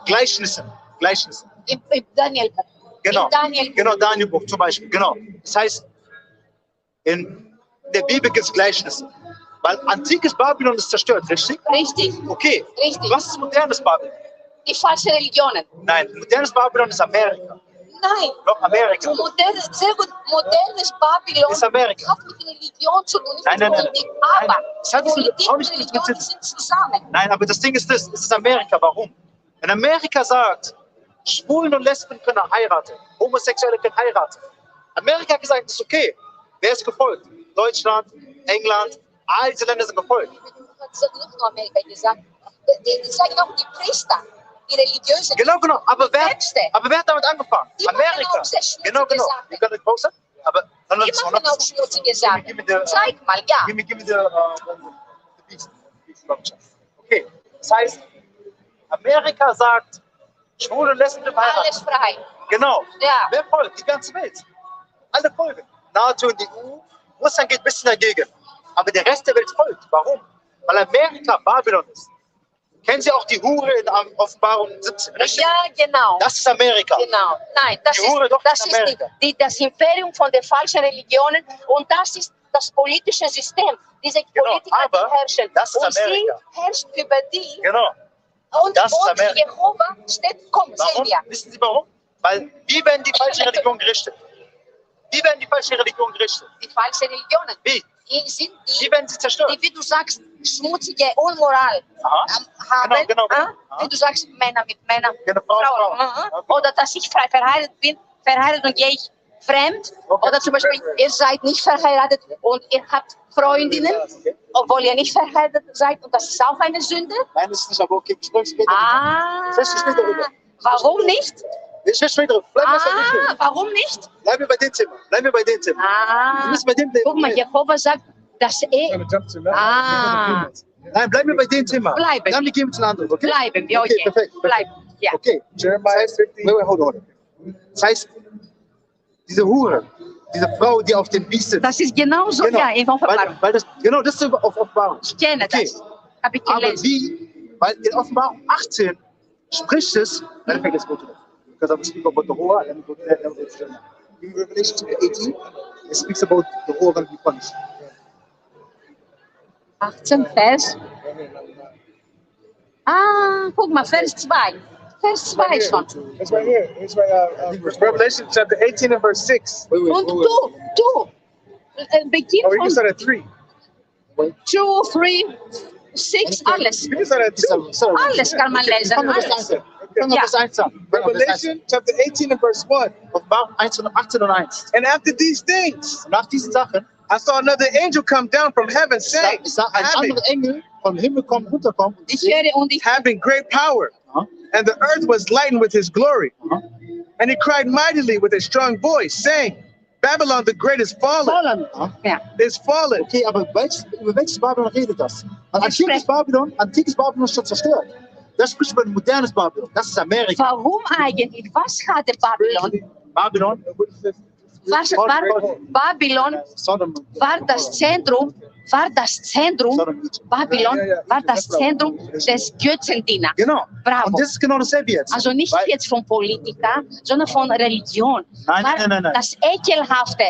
Gleichnissen. Gleichnissen. Im Daniel-Buch. Genau. Im Daniel-Buch. Genau, Danielbuch zum Beispiel. Genau. Das heißt, in der Bibel gibt es Gleichnisse. Weil antikes Babylon ist zerstört, richtig? Richtig. Okay. Richtig. Was ist modernes Babylon? Die falschen Religionen. Nein, modernes Babylon ist Amerika. Nein. Doch, Amerika. Sehr gut. Modernes Babylon Ist Amerika. hat mit Religion zu tun, nicht Nein, mit nein, nein. Politik. Nein, Aber das hat Politik auch und nicht mit Religion Prinzip. sind zusammen. Nein, aber das Ding ist das, es ist Amerika. Warum? Wenn Amerika sagt, Schwulen und Lesben können heiraten, Homosexuelle können heiraten. Amerika hat gesagt, das ist okay. Wer ist gefolgt? Deutschland, England, all diese Länder sind gefolgt. Das hat nicht nur Amerika gesagt. Die sagen auch die Priester, die religiösen. Genau, genau. Aber wer hat damit angefangen? Die machen Amerika. auch sehr schmutzige Genau, genau. Sachen. You got it closer? Aber dann Die machen auch schmutzige Sachen. Zeig mal, ja. Give me the beast structure. Okay, das heißt, Amerika sagt, Schwule und Lesben dürfen heiraten. Alles frei. Genau. Ja. Wer folgt? Die ganze Welt. Alle folgen. NATO und die EU. Russland geht ein bisschen dagegen. Aber der Rest der Welt folgt. Warum? Weil Amerika Babylon ist. Kennen Sie auch die Hure in Offenbarung 17? Richtig? Ja, genau. Das ist Amerika. Genau. Nein, das Die Hure doch ist in Amerika. das Imperium von den falschen Religionen und das ist das politische System. Diese Genau, Politiker, aber die herrschen. das ist und Amerika. sie herrscht über die. Genau. Und, das ist und Amerika. Jehova steht, komm, sehen Warum? wir. Wissen Sie warum? Weil wie werden die falsche Religion gerichtet? Wie werden die falsche Religion gerichtet? Die falschen Religionen. Wie? Die sind Wie werden sie zerstört? die, wie du sagst, schmutzige Unmoral Aha. haben. Genau. Wie du sagst, Männer mit Männern, Genau, Frauen. Frauen. Oder dass ich frei verheiratet bin, verheiratet und gehe ich fremd. Okay. Oder zum Beispiel, ihr seid nicht verheiratet und ihr habt Freundinnen, obwohl ihr nicht verheiratet seid. Und das ist auch eine Sünde. Nein, das ist nicht, aber okay, ich spreche später. Ich spreche darüber. Warum nicht? Ich spreche später darüber. Bleiben wir bei dem Thema. Warum nicht? Bleiben wir bei dem Thema. Bleiben wir bei dem Thema. Wir müssen bei dem Thema. Guck mal, Jehova sagt, dass er... Nein, bleiben wir bei dem Thema. Bleiben. Dann gehen wir zu einem anderen, okay? Bleiben wir, okay. Perfekt. Bleiben, ja. Okay. Jeremiah 50. Hold. Das heißt, diese Hure, diese Frau, die auf dem Biest sitzt. Das ist genauso, Genau. ja, in Offenbarung. Weil das, genau, das ist auf Offenbarung. Ich kenne Okay. das. Habe ich Aber gelesen. wie? Weil in Offenbarung 18 spricht es, let me take this photo, because I'm speaking about the Horror, let me go to that, in Revelation 18, it speaks about the Horror going to be punished. 18 Vers. Guck mal, Vers 2. Vers 2 schon. It's right here. It's right. Revelation chapter 18 and verse 6. Und du, Beginn Oh, you can von start at 3. 2, 3, 6, alles. You can start at 2. Alles kann man lesen, Fangen wir das alles. 1 an. Fangen wir das 1 an. Revelation chapter 18 and verse 1. Offenbarung 18 und 1. And after these things, Und nach diesen Sachen, I saw another angel come down from heaven, saying, ich sah einen anderen Engel vom Himmel kommen, runterkommen. Ich höre und ich having great power, Aha. and the earth was lightened with his glory. Aha. And he cried mightily with a strong voice, saying, Babylon the great is fallen, Aha. ja. is fallen. Okay, aber über welches Babylon redet das? Weil antikes Babylon ist schon zerstört. Das spricht über ein modernes Babylon. Das ist Amerika. Warum eigentlich? Was hatte Babylon? Babylon, Babylon Sodom, war das Zentrum, Babylon war das Zentrum des Götzendiener. Genau. Bravo. Und das ist genau dasselbe jetzt. Also nicht Weil- jetzt von Politiker, sondern von Religion. Nein. Das Ekelhafte.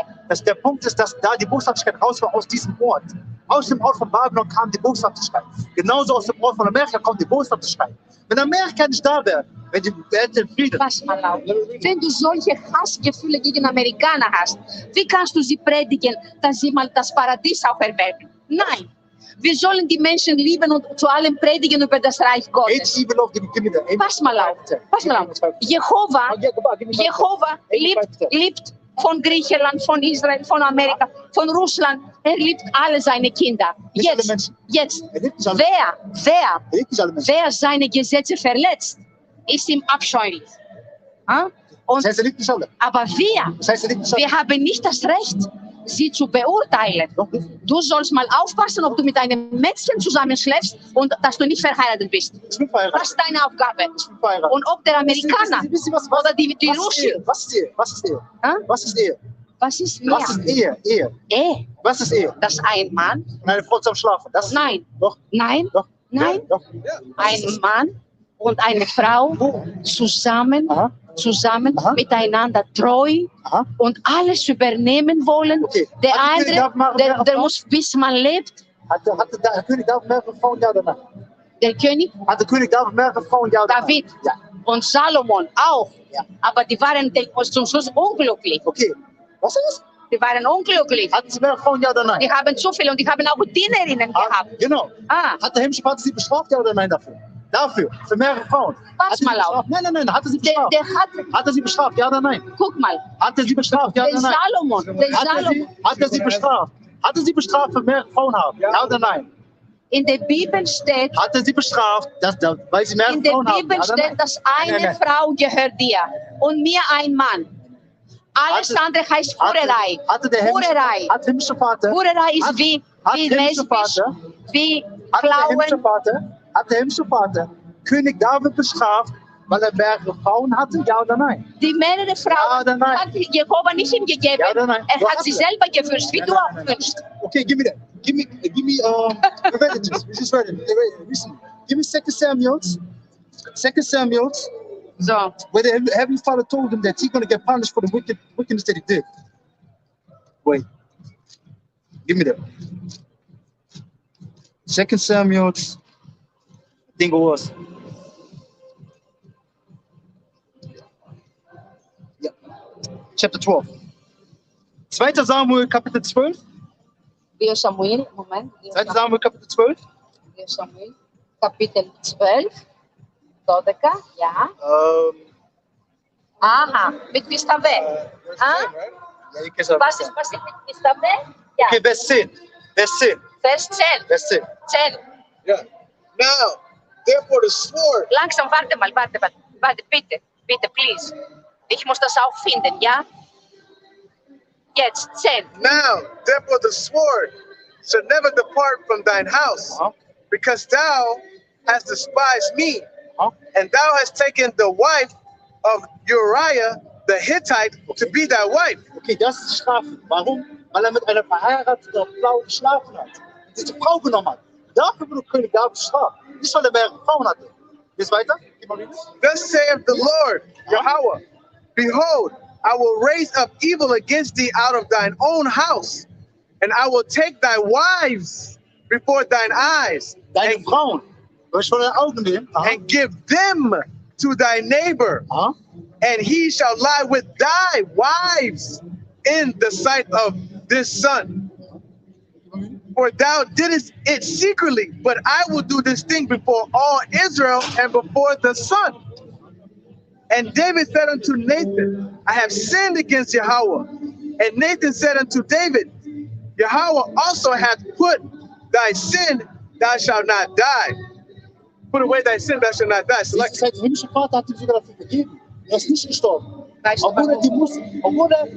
Der Punkt ist, dass da die Boshaftigkeit raus war aus diesem Ort. Aus dem Ort von Babylon kam die Boshaftigkeit. Genauso aus dem Ort von Amerika kommt die Boshaftigkeit. Wenn Amerika nicht da wäre, wenn die Welt in Frieden. Pass mal auf. Wenn du solche Hassgefühle gegen Amerikaner hast, wie kannst du sie predigen, dass sie mal das Paradies auferwecken? Nein. Wir sollen die Menschen lieben und zu allem predigen über das Reich Gottes. Pass mal auf. Jehova liebt von Griechenland, von Israel, von Amerika, von Russland. Er liebt alle seine Kinder. Nicht alle Jetzt, Menschen. jetzt. Er liebt nicht alle Menschen. Er liebt nicht alle Menschen. Wer seine Gesetze verletzt, ist ihm abscheulich. Und, Das heißt, er liebt nicht alle. aber wir, Das heißt, er liebt nicht alle. wir haben nicht das Recht, sie zu beurteilen. Doch. Du sollst mal aufpassen, ob du mit einem Mädchen zusammenschläfst und dass du nicht verheiratet bist. Ich bin verheiratet. Das ist deine Aufgabe. Ich bin verheiratet. Und ob der Amerikaner Wissen Sie, was oder die was ist Russen. Ehe? Was ist Ehe? Was ist Ehe? Hä? Was ist Ehe? Was ist mehr? Was ist Ehe? Ehe. Was ist Ehe? Dass ein Mann, Und eine Frau zum Schlafen. Das ist nein, Doch. nein, Doch. nein, Doch. ein Mann und eine Frau zusammen miteinander treu und alles übernehmen wollen. Okay. Der Hatte König David andere, mehrere der Frauen? muss, bis man lebt, Hatte König David mehrere Frauen, ja oder nein? der König Hatte König David mehrere Frauen, ja oder nein? David Ja. und Salomon auch. Ja. Aber die waren zum Schluss unglücklich. Okay. Was ist das? Die waren unglücklich. Hatten sie mehrere Frauen, ja oder nein? Die haben zu viel und die haben auch Dienerinnen gehabt. Genau. Hat der himmlische Vater sie bestraft, ja oder nein dafür? Dafür, für mehrere Frauen. Pass Hat er sie mal auf. bestraft? Nein, hat er sie bestraft? Hat er sie bestraft, ja oder nein? Guck mal, Hat er sie bestraft, ja der oder nein? Salomon, Hat er sie bestraft? Hat er sie bestraft für mehrere Frauen haben? Ja oder nein? in der Bibel steht, Hat er sie bestraft, weil sie mehrere in der Frauen haben? Bibel Ja oder steht, nein? dass eine Frau gehört dir und mir ein Mann. Alles andere heißt Hurerei. Hatte der Hurerei. himmlische Vater, Hurerei ist wie lesbisch, wie Klauen. Hat der himmlische Vater König David bestraft, weil er mehrere Frauen hatte, ja oder nein? Die mehrere Ja Frauen oder nein? hat Jehova nicht ihm gegeben. Ja oder nein? Er hat sie selber gewünscht, wie du auch wünschst. Okay, give me that. Give me Leviticus. We just read it. Recently. Give me 2 Samuel's. 2 Samuel's, So, where the Heavenly Father told him that he's going to get punished for the wickedness that he did. Wait. Give me that. 2 Samuel's, I think it was. Yeah. Chapter 12. 2. Samuel, Kapitel 12. 2 Samuel, Moment. 2. Samuel, Kapitel 12. 2 Samuel, Kapitel 12, 12, ja. Aha, mit Pistabe. Ah? Yeah, you can say Was ist mit Pistabe? Ja, Okay, Vers 10. Vers 10. Vers 10. Vers 10. 10. Yeah. Now, therefore the sword. Langsam, warte mal, warte, bitte, please. Ich muss das auch finden, ja? Jetzt, 10. Now, therefore the sword shall never depart from thine house, because thou hast despised me, and thou hast taken the wife of Uriah the Hittite to be thy wife. Okay, das ist Strafe. Warum? Weil er mit einer verheirateten Frau geschlafen hat. Diese Frau genommen hat. Dafür wurde König David bestraft. Nicht, weil er mehrere Frauen hatte. Geht's weiter? Thus saith the Lord, Yahweh, behold, I will raise up evil against thee out of thine own house, and I will take thy wives before thine eyes, Deine Frauen. Du hast von den Augen nehmen. and give them to thy neighbor, and he shall lie with thy wives in the sight of this sun. For thou didst it secretly, but I will do this thing before all Israel and before the sun. And David said unto Nathan, I have sinned against Yahweh. And Nathan said unto David, Yahweh also hath put thy sin, thou shalt not die. Put away thy sin, thou shalt not die. Select. Sein himmlischer Vater hat ihm sogar dafür vergeben. Er ist nicht gestorben. Weißt du Obwohl er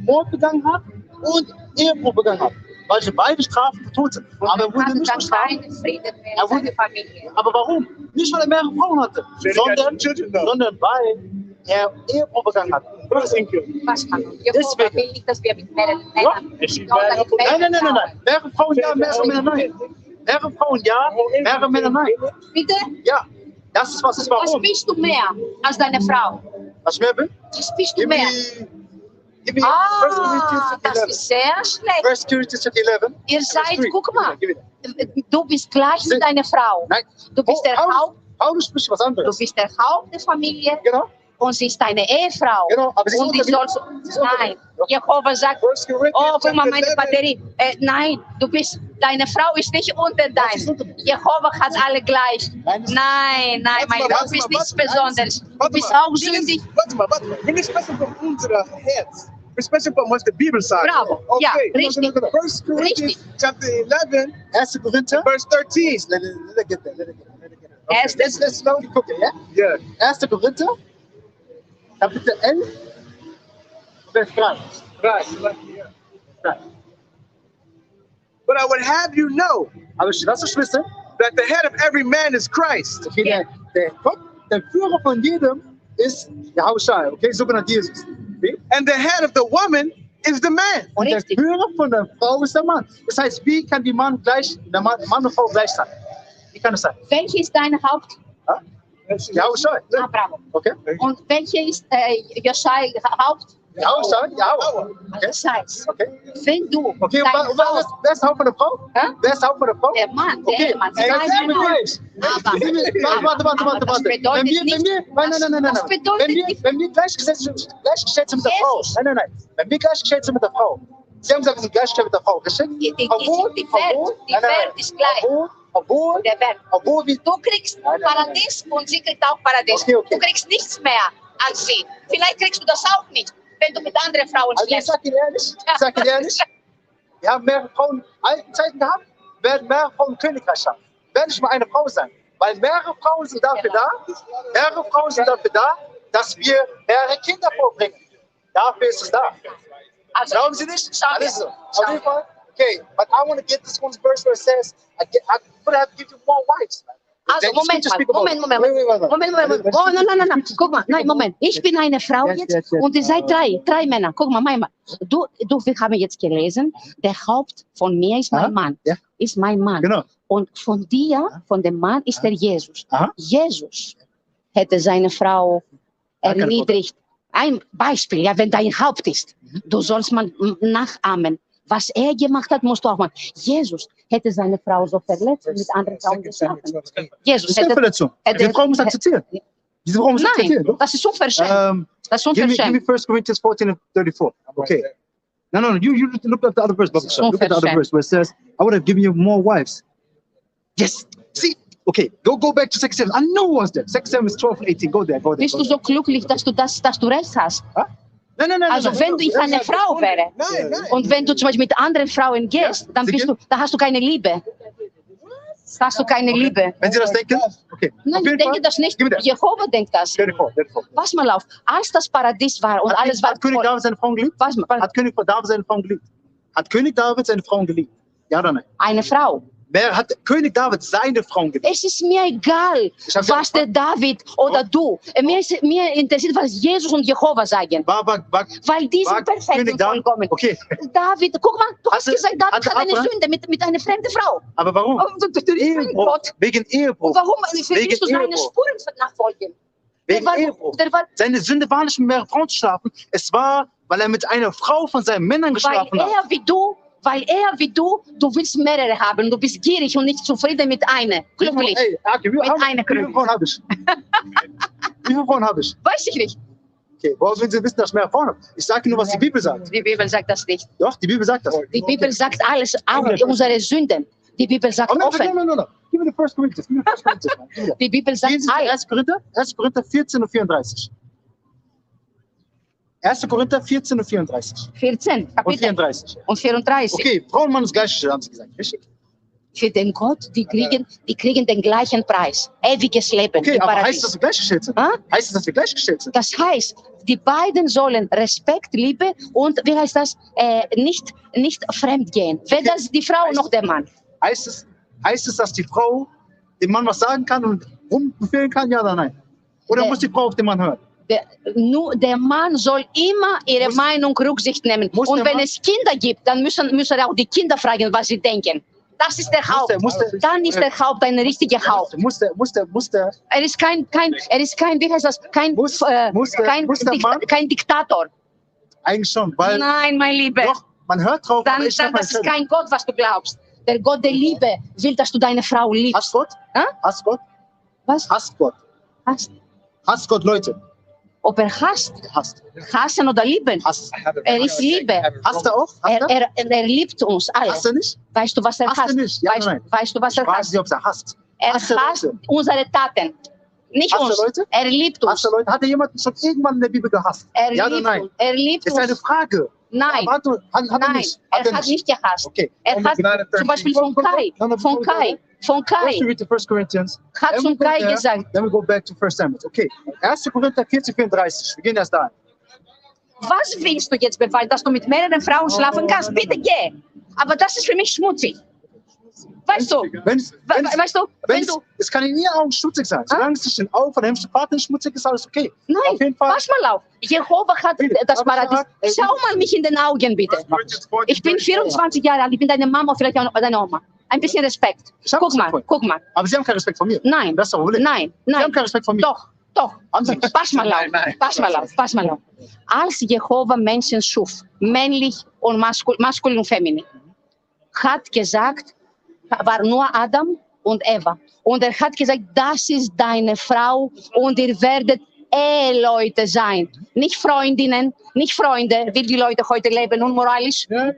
Mord begangen hat und Ehebruch begangen hat. Weil sie beide Strafen für tot sind. Aber er wurde nicht bestraft. keinen Frieden mehr Er in seiner wurde, Familie. aber warum? Nicht, weil er mehrere Frauen hatte, sondern weil er Ehebruch begangen hat. Was kann man? Jehova will nicht, dass wir mit mehreren Männern Nein. Mehrere Frauen ja, mehrere Männer nein. Mehrere Frauen ja, mehrere Männer nein. Bitte? Ja, das ist was ist Was warum. bist du mehr als deine Frau? Was ich mehr bin? Was bist du Give mehr? me Das ist sehr schlecht. 1 Corinthians chapter 11. Ihr seid, guck mal, Give it. du bist gleich mit deiner Frau. Nein. Du bist der Haupt, Paulus spricht was du anderes. bist der Haupt der Familie Genau. und sie ist deine Ehefrau. Genau, aber sie ist Und die unter mir. soll, Sie ist unter nein, mir. Jehova sagt, 1 Corinthians oh, guck mal, chapter meine 11. Batterie. Nein, deine Frau ist nicht unter ist dein. unter mir? Jehova hat alle gleich. Nein, ist- Nein, mein Gott, du bist nichts Besonderes. Du Warte bist mal, auch sündig. Warte mal. Wir nicht sprechen von unserer Herz. Wir sprechen von was die Bibel sagt. Bravo. Ja, richtig. 1 Corinthians chapter 11, 1. Korinther. verse 13. Let it get there. Erst Let's slowly cook it, yeah? Yeah. 1. Korinther, Kapitel 11, Vers 3. Right. Yeah. But I would have you know Aber was ist wissen? that the head of every man is Christ. Okay, der Führer von jedem ist der Hauschai, okay, sogenannt Jesus. Okay? And the head of the woman is the man. Und der Richtig. Führer von der Frau ist der Mann. Das heißt, wie kann der Mann und Frau gleich sein? Wie kann es sein? welches ist dein Haupt? Yahushai. Ah, bravo. Okay. Und welche ist Joschai Haupt? Yahushai, Yahweh. Okay. Das heißt, Okay. wenn du Okay, deine und Frau, wer ist Haupt von der Frau? Hä? Wer ist Haupt von der Frau? der Mann, der Okay. Ehemann, sie Ey, weiß sehr genau. gut. Aber das bedeutet nicht, das bedeutet nicht, Wenn wir gleichgestellt sind mit der Frau. Jesus. Nein. Wenn wir gleichgestellt sind mit der Frau. Sie haben gesagt, wir sind gleichgestellt mit der Frau. Richtig? die Welt ist gleich. Obwohl, Der Welt. obwohl wir. Du kriegst Paradies und sie kriegt auch Paradies. Okay. Du kriegst nichts mehr als sie. Vielleicht kriegst du das auch nicht, wenn du mit anderen Frauen Also ich schläfst. sag Ihnen ehrlich, wir haben mehrere Frauen in alten Zeiten gehabt, werden mehrere Frauen im Königreich haben. Werden nicht mal eine Frau sein. Weil mehrere Frauen sind dafür da, dass wir mehrere Kinder vorbringen. Dafür ist es da. Also, Glauben Sie nicht? Schau Alles so. mir. Auf jeden Fall. Okay, but I want to get this one verse where it says, I would have to give you more wives. Also, Moment. Oh, nein. Guck mal, nein, Moment. Ich bin eine Frau jetzt und ihr seid drei Männer. Guck mal, wir haben jetzt gelesen, der Haupt von mir ist mein Mann. Ja. Ist mein Mann. Genau. Und von dir, von dem Mann, ist der Jesus. Aha. Jesus hätte seine Frau erniedrigt. Ein Beispiel, ja, wenn dein Haupt ist, du sollst man nachahmen. Was er gemacht hat, musst du auch machen. Jesus hätte seine Frau so verletzt und mit anderen Frauen geschlafen. Jesus Das ist keine Verletzung. Diese Frau muss akzeptieren. Diese Frau muss akzeptieren. Nein, das ist unverschämt. Das ist Give me unverschämt. 1 Corinthians 14:34. Okay. No. You look at the other verse, Baba. Look at the other verse where it says, I would have given you more wives. Yes. See? Okay. Go back to 6 7. I know it was there. 6 7 is 12 18. Go there. Bist du so glücklich, dass du recht hast? Nein. Also wenn ich eine Frau wäre und wenn du zum Beispiel mit anderen Frauen gehst, dann da hast du keine Liebe. Hast du keine Liebe. Wenn Sie das denken? Okay. Nein, ich denke das nicht. Jehova denkt das. 34. Pass mal auf, als das Paradies war und alles war Hat König David seine Frauen geliebt? Hat König David seine Frauen geliebt? Hat König David seine Frauen geliebt? Ja oder nein? Eine Frau. Wer hat König David seine Frauen geliebt? Es ist mir egal, was der David oder du. Mir interessiert, was Jesus und Jehova sagen. Weil die sind perfekt und vollkommen. Okay. David, guck mal, du hast gesagt, David hat eine Sünde mit einer fremden Frau. Aber warum? Wegen Ehebruch. Warum willst du seine Spuren nachfolgen? Wegen Ehebruch. Seine Sünde war nicht mit mehreren Frauen zu schlafen. Es war, weil er mit einer Frau von seinen Männern geschlafen hat. Weil er wie du willst mehrere haben. Du bist gierig und nicht zufrieden mit einer. Glücklich. Mit einer Wie viele Frauen habe ich? Wie viele Frauen habe ich? Weiß ich nicht. Okay, woher wollen Sie wissen, dass ich mehr Frauen habe? Ich sage nur, was die Bibel sagt. Die Bibel sagt das nicht. Doch, die Bibel sagt das. Die Bibel sagt alles, auch unsere Sünden. Die Bibel sagt offen. No. Give me the 1 Corinthians. Die Bibel sagt alles. 1 Korinther 14 und 34. 1. Korinther 14 und 34. 14, Und Kapitel. 34. Und 34. Okay, Frau und Mann ist gleich, haben Sie gesagt, richtig? Für den Gott, die kriegen den gleichen Preis. Ewiges Leben. Okay, im aber Paradies. heißt das, dass wir gleichgestellt sind? Ah? Heißt das, dass wir gleichgestellt sind? Das heißt, die beiden sollen Respekt, Liebe und, wie heißt das, nicht fremd gehen. Weder die Frau noch der Mann. Heißt es, dass die Frau dem Mann was sagen kann und rumbefehlen kann, ja oder nein? Oder muss die Frau auf den Mann hören? Der Mann soll immer ihre Meinung Rücksicht nehmen. Und wenn es Kinder gibt, dann müssen auch die Kinder fragen, was sie denken. Das ist der Haupt. Dann ist der Haupt ein richtiger Haupt. Er ist kein, wie heißt das, kein Diktator. Eigentlich schon, weil... Nein, mein Lieber. Doch, man hört drauf, dann das ist kein Gott, was du glaubst. Der Gott der Liebe will, dass du deine Frau liebst. Hast Gott? Hast Gott? Was? Hast Gott? Hast Gott, Leute? Ob er hasst? Hassen oder lieben? Er ist Liebe. Hasst er auch? Er liebt uns alle. Hasst er nicht? Weißt du, was er hasst? Nicht? Ja, weißt du, was er hasst? Ich weiß nicht, ob er hasst. Er hasst unsere Taten. Nicht uns. Leute? Er liebt uns. Hat er jemanden schon irgendwann in der Bibel gehasst? Ja oder nein? Er liebt uns. Das ist eine Frage. Nein. Hat er nicht. Er hat nicht gehasst. Okay. Er hat zum Beispiel von Kai. First Corinthians. Hat zum Kai gesagt. Then we go back to 1 Samuel. Okay. 1. Korinther 14, 34. Wir gehen erst da. Was willst du jetzt beweisen, dass du mit mehreren Frauen schlafen kannst? Bitte geh. Aber das ist für mich schmutzig. Weißt du, weißt du, wenn du, Es kann in ihren Augen schmutzig sein. Solange es nicht in den Augen von dem himmlischen Vater nicht schmutzig ist, alles okay. nein, Auf jeden Fall. pass mal auf. Jehova hat das aber Paradies. Schau mal mich in den Augen, bitte. Ich bin 24 Jahre alt, ich bin deine Mama, vielleicht auch deine Oma. Ein bisschen Respekt. Ich hab Guck Respekt mal, vor guck mal. Aber Sie haben keinen Respekt vor mir. Nein, Das ist doch Problem. nein, Sie haben nein. keinen Respekt vor mir. Doch, doch. Haben Sie nicht. Pass mal auf, Nein. pass mal auf, pass mal auf. Als Jehova Menschen schuf, männlich und maskulin und feminin, hat gesagt, war nur Adam und Eva. Und er hat gesagt, das ist deine Frau und ihr werdet Eheleute sein. Nicht Freundinnen, nicht Freunde, wie die Leute heute leben, unmoralisch. Ja.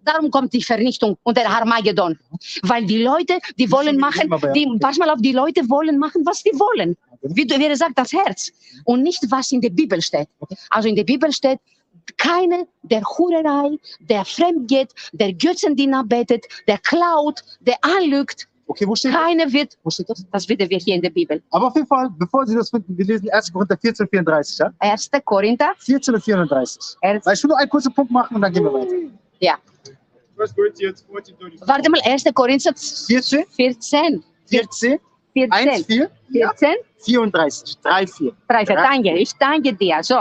Darum kommt die Vernichtung und der Armageddon. Weil die Leute, die wollen machen, pass mal auf, die Leute wollen machen, was die wollen. Wie er sagt, das Herz. Und nicht, was in der Bibel steht. Also in der Bibel steht, keine der Hurerei, der fremdgeht, der Götzendiener betet, der klaut, der anlügt. Okay, wo steht das? Keine wird, Wo steht das? das finden wir hier in der Bibel. Aber auf jeden Fall, bevor Sie das finden, wir lesen 1. Korinther 14, 34, ja? 1. Korinther, 14 und 34. Weil ich will nur einen kurzen Punkt machen und dann gehen wir weiter. ja. 1 Corinthians 14, 34. Warte mal, 1. Korinther 14, 14. 14, 1, 4, 14. 34, 3, 4. 3, 4. Danke, ich danke dir. So.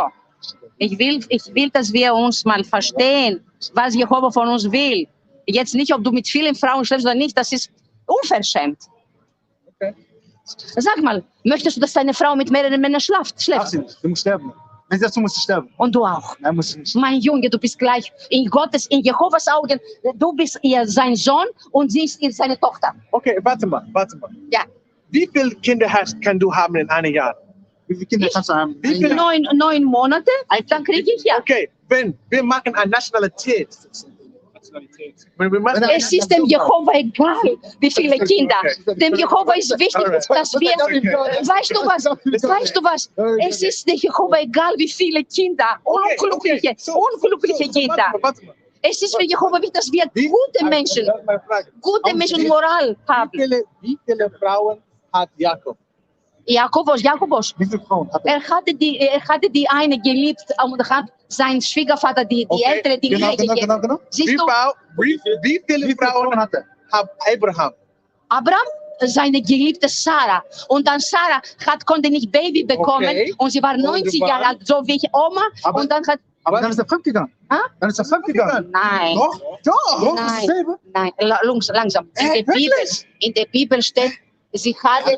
Ich will, dass wir uns mal verstehen, was Jehova von uns will. Jetzt nicht, ob du mit vielen Frauen schläfst oder nicht, das ist unverschämt. Okay. Sag mal, möchtest du, dass deine Frau mit mehreren Männern Darf schläft? sie nicht, du musst sterben. Wenn sie das tun, musst du sterben. Und du auch. Nein, musst du nicht. Mein Junge, du bist gleich in Jehovas Augen, du bist ihr sein Sohn und sie ist ihr seine Tochter. Okay, warte mal. Ja. Wie viele Kinder kannst du haben in einem Jahr? Wie viele Kinder kannst du haben? Wie viele? 9 Monate, dann kriege ich ja. Okay, wenn wir machen eine Nationalität. Nationalität. Wenn wir machen Es ist dem Jehova egal, wie viele Kinder. Dem Jehova ist wichtig, dass wir, weißt du was, es ist dem Jehova egal, wie viele Kinder, unglückliche Kinder. Warte mal. Es ist für Jehova wichtig, dass wir gute Menschen Moral haben. Wie viele Frauen hat Jakob? Jakobos. Wie viele Frauen hat er? Er hatte die eine geliebt und hat sein Schwiegervater, die ältere, die Genau. Siehst du, Wie viele Frauen hat er? hat Abraham? Abraham, seine geliebte Sarah. Und dann Sarah konnte nicht Baby bekommen und sie war 90 Jahre alt, so wie ich Oma. Aber- Und dann hat, Aber dann ist er fremdgegangen. Ah? Dann ist er fremdgegangen. nein, Doch. Nein. Dasselbe. nein, langsam. In der Bibel steht, sie hatte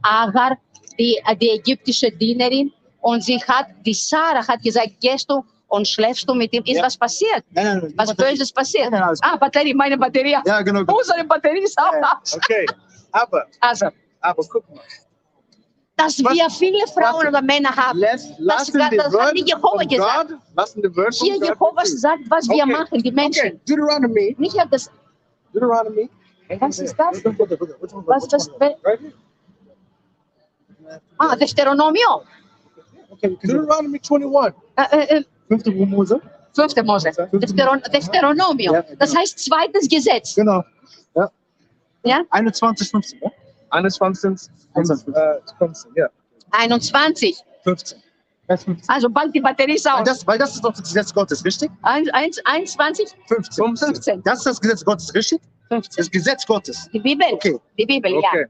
Agar, die ägyptische Dienerin, und die Sarah hat gesagt, gehst du und schläfst du mit ihm, ist was passiert? Nein. Was Böses passiert? Nein, alles gut. Meine Batterie. Ja, genau. Unsere Batterie ist auch aus. Okay, aber Also, guck mal. dass wir viele Frauen oder Männer haben. Lassen das die hat Wort die Jehova von gesagt. Gott, lassen die Wort Hier von Gott Jehova zu. sagt, was wir machen, die Menschen. Okay, Deuteronomy. Nicht ja das, Deuteronomy. was ist das? Was das? Deuteronomio. Deuteronomy 21. 5. Mose. 5. Mose. Deuteronomio. Das heißt zweites Gesetz. Genau. Ja? 21, 15, ja? 21. 15, ja. 21. 15. Vers 15. Also bald die Batterie ist aus. Weil das ist doch das Gesetz Gottes, richtig? 21. 15. Das ist das Gesetz Gottes, richtig? 15. Das Gesetz Gottes. Die Bibel. Okay. Die Bibel, ja. Okay.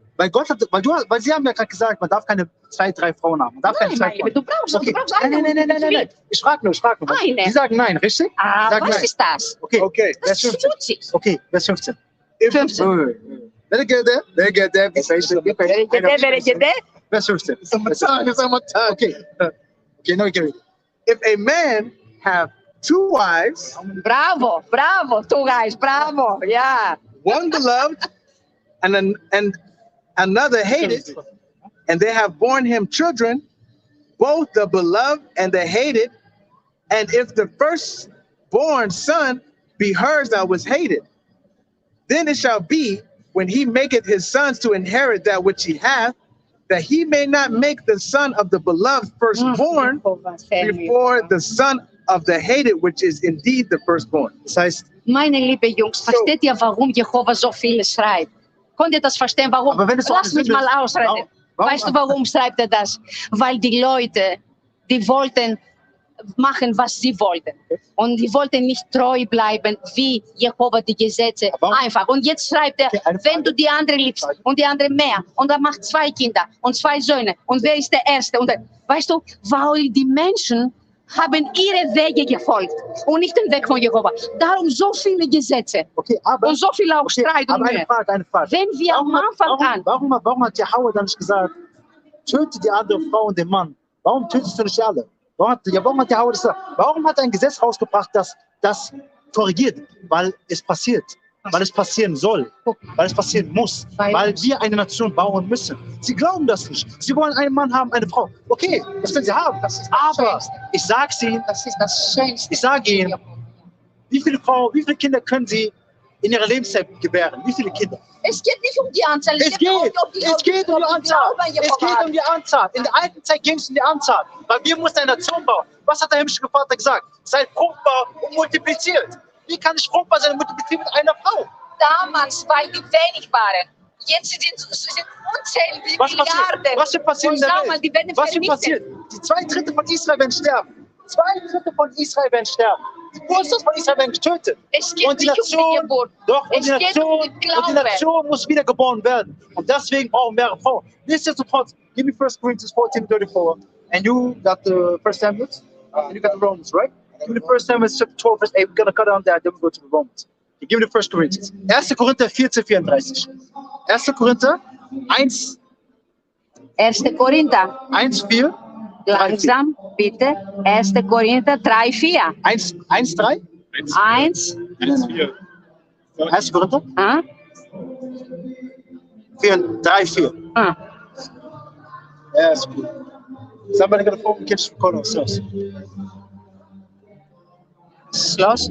Weil Sie haben ja gerade gesagt, man darf keine 2, 3 Frauen haben. Man darf keine Nein, 2 mein Lieber, Frauen. du brauchst eine. Nein. Ich frage nur. Eine. Sie sagen nein, richtig? Ah, Sag was nein. ist das? Okay. Okay. Das ist schmutzig. Okay, Vers 15. 15. Very good. Vers 15. Okay. Okay, now we get it. If a man have 2 wives, Bravo, two guys, bravo, yeah. one beloved and another hated, and they have borne him children, both the beloved and the hated, and if the firstborn son be hers that was hated, then it shall be when he maketh his sons to inherit that which he hath, that he may not make the son of the beloved firstborn before the son of the hated, which is indeed the firstborn. Das heißt, Meine liebe Jungs, versteht ihr, warum Jehova so vieles schreibt? Konnt ihr das verstehen, warum? Aber wenn es so Lass mich eine Sünde mal ist, ausreden. warum- Weißt du, warum schreibt er das? Weil die Leute, die wollten machen, was sie wollten. Und sie wollten nicht treu bleiben, wie Jehova die Gesetze. Einfach. Und jetzt schreibt er, wenn du die andere liebst und die andere mehr und er macht 2 Kinder und 2 Söhne und wer ist der Erste? Und weißt du, weil die Menschen haben ihre Wege gefolgt und nicht den Weg von Jehova. Darum so viele Gesetze und so viel auch Streit und Mühe. Eine Frage. Wenn wir am Anfang an... Warum hat Jehova dann nicht gesagt, töte die andere Frau und den Mann? Warum tötest du nicht alle? Warum hat Jehova das gesagt? Warum hat er ein Gesetz rausgebracht, das korrigiert? Weil es passiert. Weil es passieren soll. Weil es passieren muss. Weil wir eine Nation bauen müssen. Sie glauben das nicht. Sie wollen einen Mann haben, eine Frau. Okay, das können sie haben. Aber ich sage Ihnen, Das ist das Schönste. ich sage Ihnen, wie viele Kinder können Sie in Ihrer Lebenszeit gebären? Wie viele Kinder? Es geht nicht um die Anzahl. Es geht um die Anzahl. Es geht um die Anzahl. In der alten Zeit ging es um die Anzahl. Weil wir mussten eine Nation bauen. Was hat der himmlische Vater gesagt? Seid fruchtbar und multipliziert. Wie kann ich fruchtbar sein und multiplizieren mit einer Frau? Damals, weil die wenig waren. Jetzt sind unzählige Milliarden. Was wird passieren in der Welt? Die werden Was wird passieren? Die 2/3 von Israel werden sterben. 2/3 von Israel werden sterben. Die Großteil von Israel werden getötet. Es geht Und die nicht um die Nation, Geburt. doch, Es geht um den die Glauben. Nation muss wiedergeboren werden. Und deswegen brauchen wir mehrere Frauen. Nichtsdestotrotz, give me 1 Corinthians 14:34. And you got the first Samuel, and you got the Romans, right? Give me the first Samuel chapter 12, verse 8. We're going to cut down that, then we go to the Romans. Okay, give me the first Corinthians. 1. Korinther 14:34. 1. Korinther 1, 1. Korinther. 1:4. Langsam, bitte. 1. Korinther 3,4. 1:3. 1. 1,4. 1. Korinther Ah, 3:4. ah. That's good. Somebody got a phone? We can just record ourselves. Schloss.